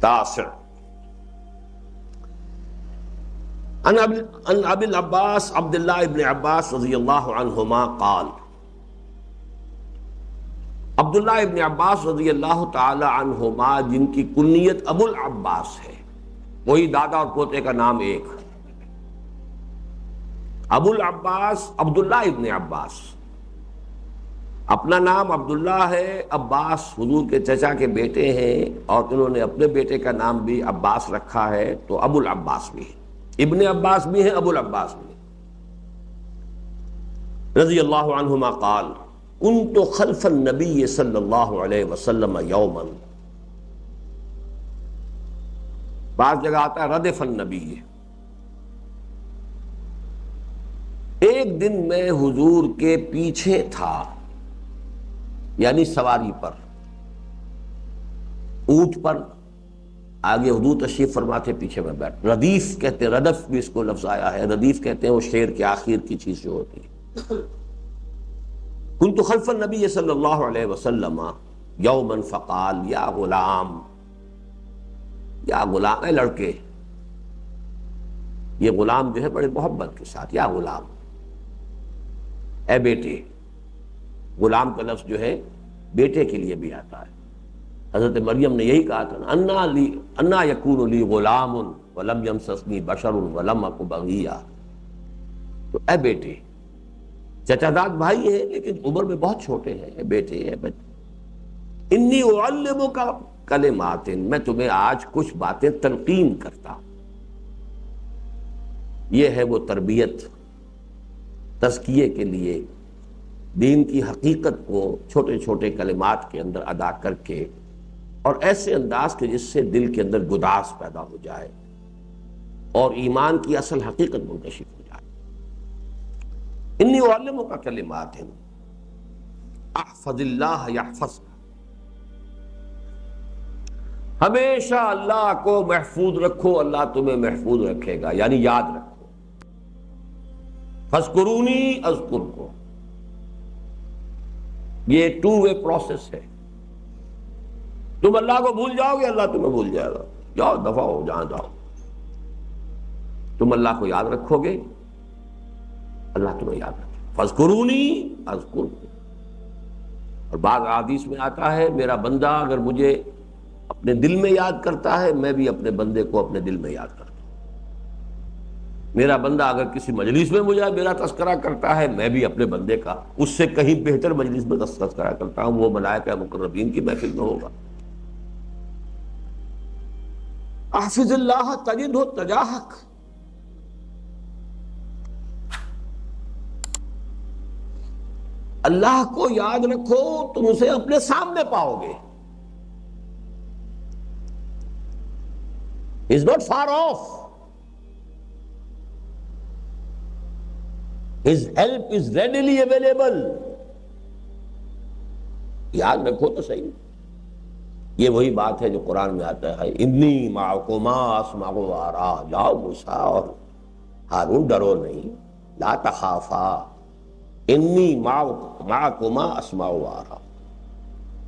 تاسع. عن ابی العباس عبداللہ ابن عباس رضی اللہ عنہما قال، عبداللہ ابن عباس رضی اللہ تعالی عنہما جن کی کنیت ابو العباس ہے، وہی دادا اور پوتے کا نام ایک. ابو العباس عبداللہ ابن عباس، اپنا نام عبداللہ ہے، عباس حضور کے چچا کے بیٹے ہیں، اور انہوں نے اپنے بیٹے کا نام بھی عباس رکھا ہے، تو ابو العباس بھی ہے. ابن عباس بھی ہیں، ابو العباس بھی. رضی اللہ عنہما قال، کنت خلف النبی صلی اللہ علیہ وسلم یوما. بعض جگہ آتا ہے ردف النبی. ایک دن میں حضور کے پیچھے تھا، یعنی سواری پر، اونٹ پر. آگے حضور تشریف فرماتے، پیچھے میں بیٹھ. ردیف کہتے ہیں، ردف بھی اس کو لفظ آیا ہے. ردیف کہتے ہیں وہ شعر کے آخر کی چیز جو ہوتی ہے. کنت خلف النبی صلی اللہ علیہ وسلم یوما فقال یا غلام. یا غلام، اے لڑکے. یہ غلام جو ہے بڑے محبت کے ساتھ، یا غلام، اے بیٹے. غلام کا لفظ جو ہے بیٹے کے لیے بھی آتا ہے. حضرت مریم نے یہی کہا تھا، انا یکون لی غلام ولم یمسسنی بشر ولم اک بغیا. تو اے بیٹے، چچا داد بھائی ہیں لیکن عمر میں بہت چھوٹے ہیں. اے بیٹے، اے بیٹے، انی اعلمک کلمات، میں تمہیں آج کچھ باتیں تلقین کرتا ہوں. یہ ہے وہ تربیت، تزکیے کے لیے دین کی حقیقت کو چھوٹے چھوٹے کلمات کے اندر ادا کر کے، اور ایسے انداز کے جس سے دل کے اندر گداز پیدا ہو جائے اور ایمان کی اصل حقیقت منکشف ہو جائے. انی اعلمک کلمات احفظ اللہ یحفظک. ہمیشہ اللہ کو محفوظ رکھو، اللہ تمہیں محفوظ رکھے گا، یعنی یاد رکھو۔ فاذکرونی اذکرکم، یہ ٹو وے پروسیس ہے۔ تم اللہ کو بھول جاؤ گے، اللہ تمہیں بھول جائے گا۔ جاؤ دفع ہو جہاں جاؤ۔ تم اللہ کو یاد رکھو گے، اللہ تمہیں یاد رکھے۔ فاذکرونی اذکرکم۔ اور بعض احادیث میں آتا ہے میرا بندہ اگر مجھے اپنے دل میں یاد کرتا ہے، میں بھی اپنے بندے کو اپنے دل میں یاد کرتا ہوں۔ میرا بندہ اگر کسی مجلس میں مجھے میرا تذکرہ کرتا ہے، میں بھی اپنے بندے کا اس سے کہیں بہتر مجلس میں تذکرہ کرتا ہوں، وہ ملائکہ مقربین کی محفل میں ہوگا۔ احفظ اللہ تجدہ تجاہک، اللہ کو یاد رکھو تم اسے اپنے سامنے پاؤ گے۔ He is not far off. His help is readily available. یاد رکھو تو صحیح۔ یہ وہی بات ہے جو قرآن میں آتا ہے، انی معکما اسمع و ارا، جاؤ موسیٰ اور ہارون ڈرو نہیں، لا تخافا انی معکما اسمع و ارا۔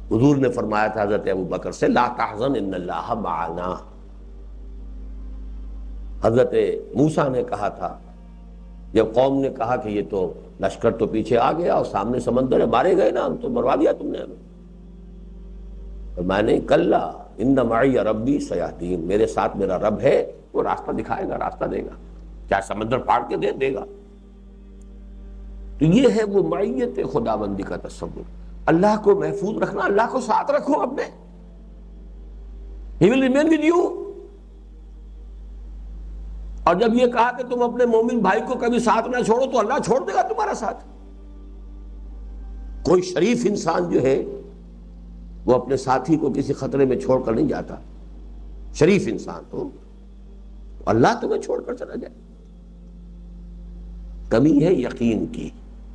حضور نے فرمایا تھا حضرت ابو بکر سے، لا تحزن ان اللہ معنا۔ حضرت موسیٰ نے کہا تھا جب قوم نے کہا کہ یہ تو لشکر تو پیچھے آ گیا اور سامنے سمندر ہے، مارے گئے نا ہم، تو مروا دیا تم نے ہمیں۔ اور میں نے کلا ان معی ربی سیہدین، میرے ساتھ میرا رب ہے، وہ راستہ دکھائے گا، راستہ دے گا، چاہے سمندر پھاڑ کے دے گا۔ تو یہ ہے وہ معیت خداوندی کا تصور، اللہ کو محفوظ رکھنا، اللہ کو ساتھ رکھو اپنے۔ He will remain with you۔ اور جب یہ کہا کہ تم اپنے مومن بھائی کو کبھی ساتھ نہ چھوڑو، تو اللہ چھوڑ دے گا تمہارا ساتھ۔ کوئی شریف انسان جو ہے وہ اپنے ساتھی کو کسی خطرے میں چھوڑ کر نہیں جاتا، شریف انسان تو اللہ تمہیں چھوڑ کر چلا جائے۔ کمی ہے یقین کی،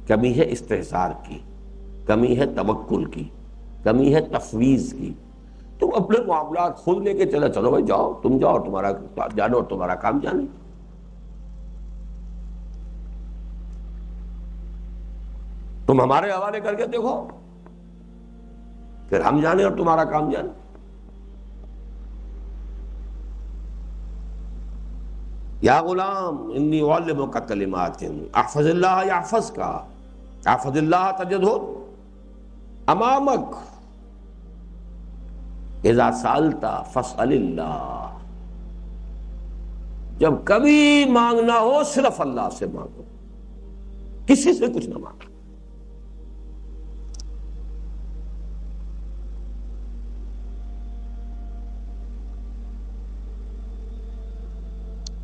کمی ہے استحصار کی، کمی ہے توکل کی، کمی ہے تفویض کی۔ تم اپنے معاملات خود لے کے چلو بھائی، جاؤ تم، جاؤ اور تمہارا جانو اور تمہارا کام جانے۔ تم ہمارے حوالے کر کے دیکھو، پھر ہم جانے اور تمہارا کام جانے۔ یا غلام انی اعلمک کلمات احفظ اللہ یحفظک، احفظ اللہ تجدہ امامک، اذا سألت فاسأل اللہ۔ جب کبھی مانگنا ہو صرف اللہ سے مانگو، کسی سے کچھ نہ مانگو۔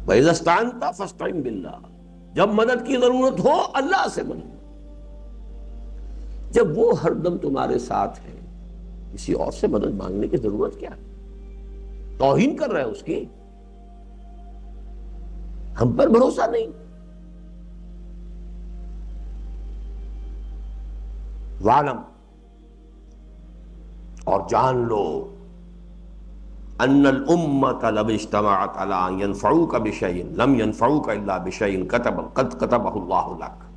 وَإِذَا اسْتَعَنْتَ فَاسْتَعِنْ بِاللَّهِ، جب مدد کی ضرورت ہو اللہ سے مانگو۔ جب وہ ہر دم تمہارے ساتھ ہے، کسی اور سے مدد مانگنے کی ضرورت کیا ہے؟ توہین کر رہے ہیں اس کی، ہم پر بھروسہ نہیں۔ وَعْلَمْ، اور جان لو، ان الامة لو اجتمعت على ان ينفعوك بشيء لم ينفعوك الا بشيء قد كتبه الله لك۔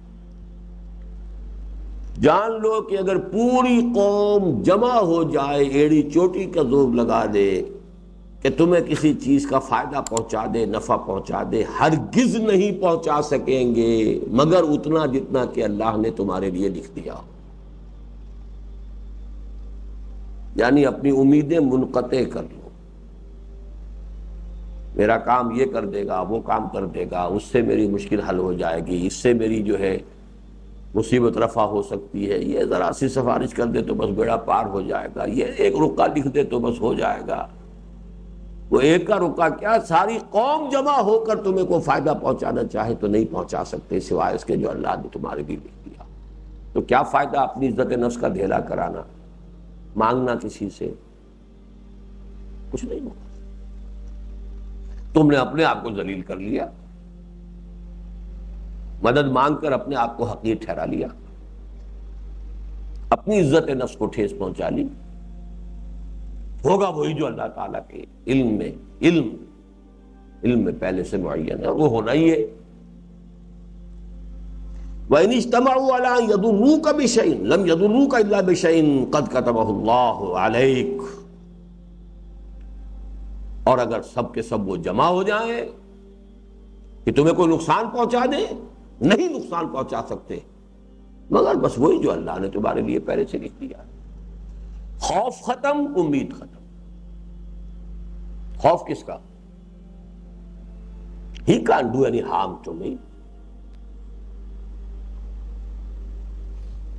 جان لو کہ اگر پوری قوم جمع ہو جائے، ایڑی چوٹی کا زور لگا دے کہ تمہیں کسی چیز کا فائدہ پہنچا دے، نفع پہنچا دے، ہرگز نہیں پہنچا سکیں گے مگر اتنا جتنا کہ اللہ نے تمہارے لیے لکھ دیا۔ یعنی اپنی امیدیں منقطع کر لو، میرا کام یہ کر دے گا، وہ کام کر دے گا، اس سے میری مشکل حل ہو جائے گی، اس سے میری جو ہے مصیبت رفع ہو سکتی ہے، یہ ذرا سی سفارش کر دے تو بس بیڑا پار ہو جائے گا، یہ ایک رکا لکھ دے تو بس ہو جائے گا۔ وہ ایک کا رکا کیا، ساری قوم جمع ہو کر تمہیں کوئی فائدہ پہنچانا چاہے تو نہیں پہنچا سکتے سوائے اس کے جو اللہ نے تمہارے لیے لکھ دیا۔ تو کیا فائدہ اپنی عزت نفس کا دھیلا کرانا، مانگنا کسی سے؟ کچھ نہیں ہوگا، تم نے اپنے آپ کو ذلیل کر لیا، مدد مانگ کر اپنے آپ کو حقیر ٹھہرا لیا، اپنی عزت نفس کو ٹھیس پہنچا لی۔ ہوگا وہی جو اللہ تعالیٰ کے علم میں پہلے سے معین ہے، وہ ہونا ہی ہے۔ وَإِنِ اجْتَمَعُوا عَلَىٰ أَن يَضُرُّوكَ بِشَيْءٍ لَمْ يَضُرُّوكَ إِلَّا بِشَيْءٍ قَدْ كَتَبَهُ اللَّهُ عَلَيْكَ، اور اگر سب کے سب وہ جمع ہو جائیں کہ تمہیں کوئی نقصان پہنچا دیں، نہیں نقصان پہنچا سکتے مگر بس وہی جو اللہ نے تمہارے لیے پہلے سے لکھ دیا۔ خوف ختم، امید ختم۔ خوف کس کا؟ He can't do any harm to me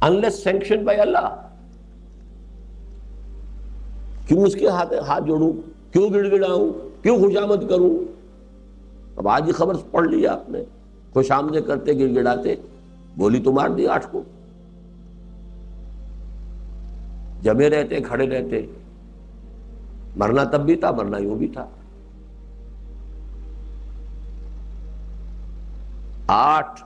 unless sanctioned by Allah۔ کیوں اس کے ہاتھ جوڑوں، کیوں گڑ گڑاؤں، کیوں خوشامد کروں؟ اب آج ہی خبر پڑھ لیا آپ نے، خوش آمدیں کرتے گڑ گڑاتے گولی تو مار دی 8 کو، جمے رہتے کھڑے رہتے، مرنا تب بھی تھا، مرنا یوں بھی تھا۔ 8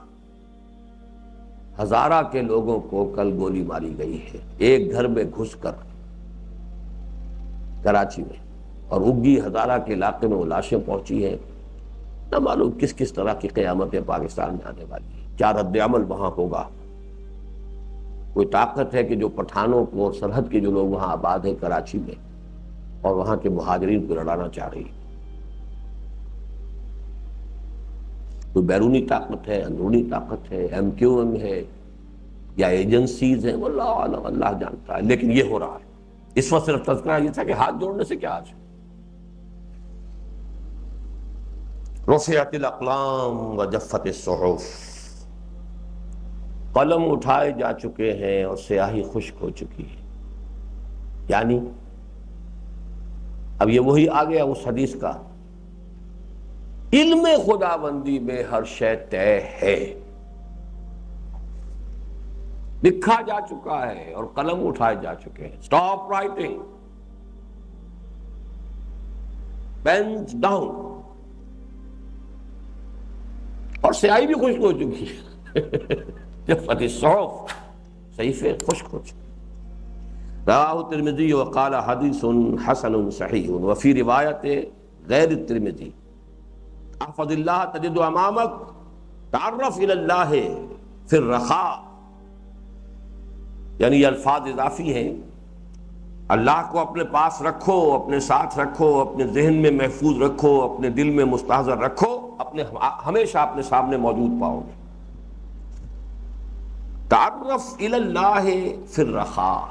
ہزارہ کے لوگوں کو کل گولی ماری گئی ہے ایک گھر میں گھس کر کراچی میں، اور اگی ہزارہ کے علاقے میں وہ لاشیں پہنچی ہیں۔ نہ معلوم کس کس طرح کی قیامتیں پاکستان میں آنے والی ہیں، کیا رد عمل وہاں ہوگا۔ کوئی طاقت ہے کہ جو پٹھانوں کو اور سرحد کے جو لوگ وہاں آباد ہیں کراچی میں اور وہاں کے مہاجرین کو لڑانا چاہ رہی ہے؟ کوئی بیرونی طاقت ہے، اندرونی طاقت ہے، ایم کیو ایم ہے یا ایجنسیز ہیں، واللہ عالم، اللہ جانتا ہے، لیکن یہ ہو رہا ہے۔ اس وقت صرف تذکرہ یہ تھا کہ ہاتھ جوڑنے سے کیا آج؟ رفعت الاقلام وجفت الصحف، قلم اٹھائے جا چکے ہیں اور سیاہی خشک ہو چکی ہے۔ یعنی اب یہ وہی آ گیا اس حدیث کا، علم خداوندی میں ہر شے طے ہے، لکھا جا چکا ہے اور قلم اٹھائے جا چکے ہیں۔ اسٹاپ رائٹنگ، پینز ڈاؤن، اور سیاہی بھی خشک ہو چکی ہے۔ جفت الصحف، صحیفے خشک ہو چکے۔ رواہ الترمذی وقال حدیث حسن صحیح، وفی روایت غیر الترمذی احفظ اللہ تجد امامک تعرف الی اللہ فی الرخاء، یعنی یہ الفاظ اضافی ہیں، اللہ کو اپنے پاس رکھو، اپنے ساتھ رکھو، اپنے ذہن میں محفوظ رکھو، اپنے دل میں مستحضر رکھو، ہمیشہ اپنے سامنے موجود پاؤ گے۔ تعرف الی اللہ فی الرخاء،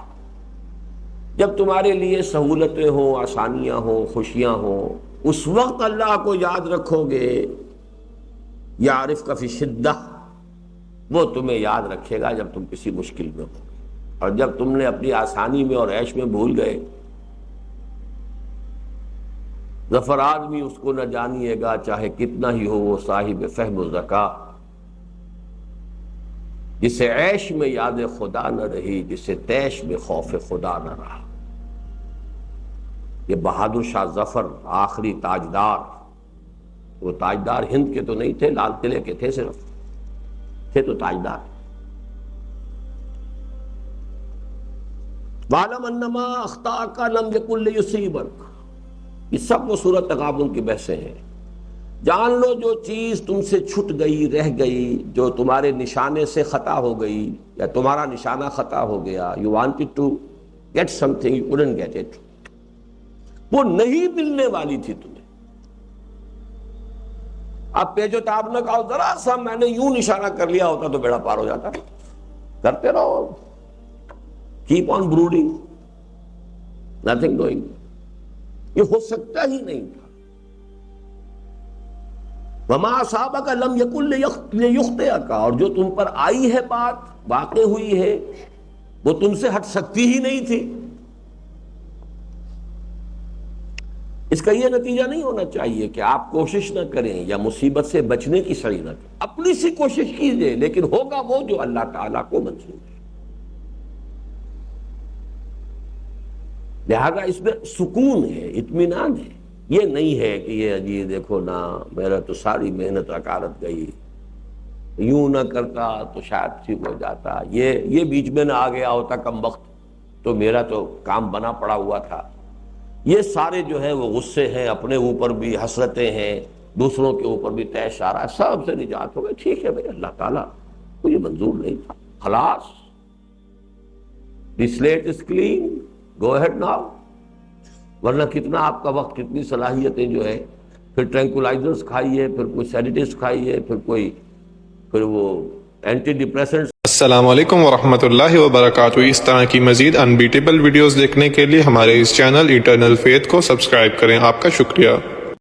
جب تمہارے لیے سہولتیں ہوں، آسانیاں ہوں، خوشیاں ہوں، اس وقت اللہ کو یاد رکھو گے۔ یعرف کا فی شدہ، وہ تمہیں یاد رکھے گا جب تم کسی مشکل میں ہو، اور جب تم نے اپنی آسانی میں اور عیش میں بھول گئے، ظفر آدمی اس کو نہ جانیے گا چاہے کتنا ہی ہو وہ صاحب فہم و ذکا، جسے عیش میں یاد خدا نہ رہی، جسے تیش میں خوف خدا نہ رہا۔ یہ بہادر شاہ ظفر آخری تاجدار، وہ تاجدار ہند کے تو نہیں تھے، لال قلعے کے تھے، صرف تھے تو تاجدار۔ وَاعْلَمْ أَنَّمَا أَخْطَأَكَ لَمْ يَكُنْ لِيُصِيبَكَ، یہ سب وہ سورۃ تغابن کی بحثیں ہیں۔ جان لو جو چیز تم سے چھٹ گئی، رہ گئی، جو تمہارے نشانے سے خطا ہو گئی یا تمہارا نشانہ خطا ہو گیا، you wanted to get something, you couldn't get it، وہ نہیں ملنے والی تھی تمہیں۔ اب پیچ و تاب نہ کہو، ذرا سا میں نے یوں نشانہ کر لیا ہوتا تو بیڑا پار ہو جاتا۔ کرتے رہو، keep on brooding، nothing doing، یہ ہو سکتا ہی نہیں تھا۔ وَمَا أَصَابَكَ لَمْ يَكُنْ لِيُخْطِئَكَ، اور جو تم پر آئی ہے بات، واقع ہوئی ہے، وہ تم سے ہٹ سکتی ہی نہیں تھی۔ اس کا یہ نتیجہ نہیں ہونا چاہیے کہ آپ کوشش نہ کریں یا مصیبت سے بچنے کی سعی نہ کریں، اپنی سی کوشش کیجئے، لیکن ہوگا وہ جو اللہ تعالیٰ کو منظور ہے۔ لہذا اس میں سکون ہے، اطمینان ہے، یہ نہیں ہے کہ یہ عجیب دیکھو نا میرا تو ساری محنت رکارت گئی، یوں نہ کرتا تو شاید ٹھیک ہو جاتا، یہ بیچ میں نہ آ گیا ہوتا کم وقت تو میرا تو کام بنا پڑا ہوا تھا، یہ سارے جو ہے وہ غصے ہیں، اپنے اوپر بھی حسرتیں ہیں، دوسروں کے اوپر بھی طیش آ رہا ہے، سب سے نجات ہو گئے. ٹھیک ہے بھائی، اللہ تعالیٰ کو یہ منظور نہیں تھا، خلاص. The slate is clean, go ahead now. ورنہ کتنا آپ کا وقت، کتنی صلاحیتیں جو ہے، پھر ٹرینکولائزرز کھائیے، پھر کوئی سیڈیٹیوز کھائیے، پھر وہ اینٹی ڈپریسنٹس. السلام علیکم ورحمۃ اللہ وبرکاتہ. اس طرح کی مزید انبیٹیبل ویڈیوز دیکھنے کے لیے ہمارے اس چینل ایٹرنل فیتھ کو سبسکرائب کریں. آپ کا شکریہ.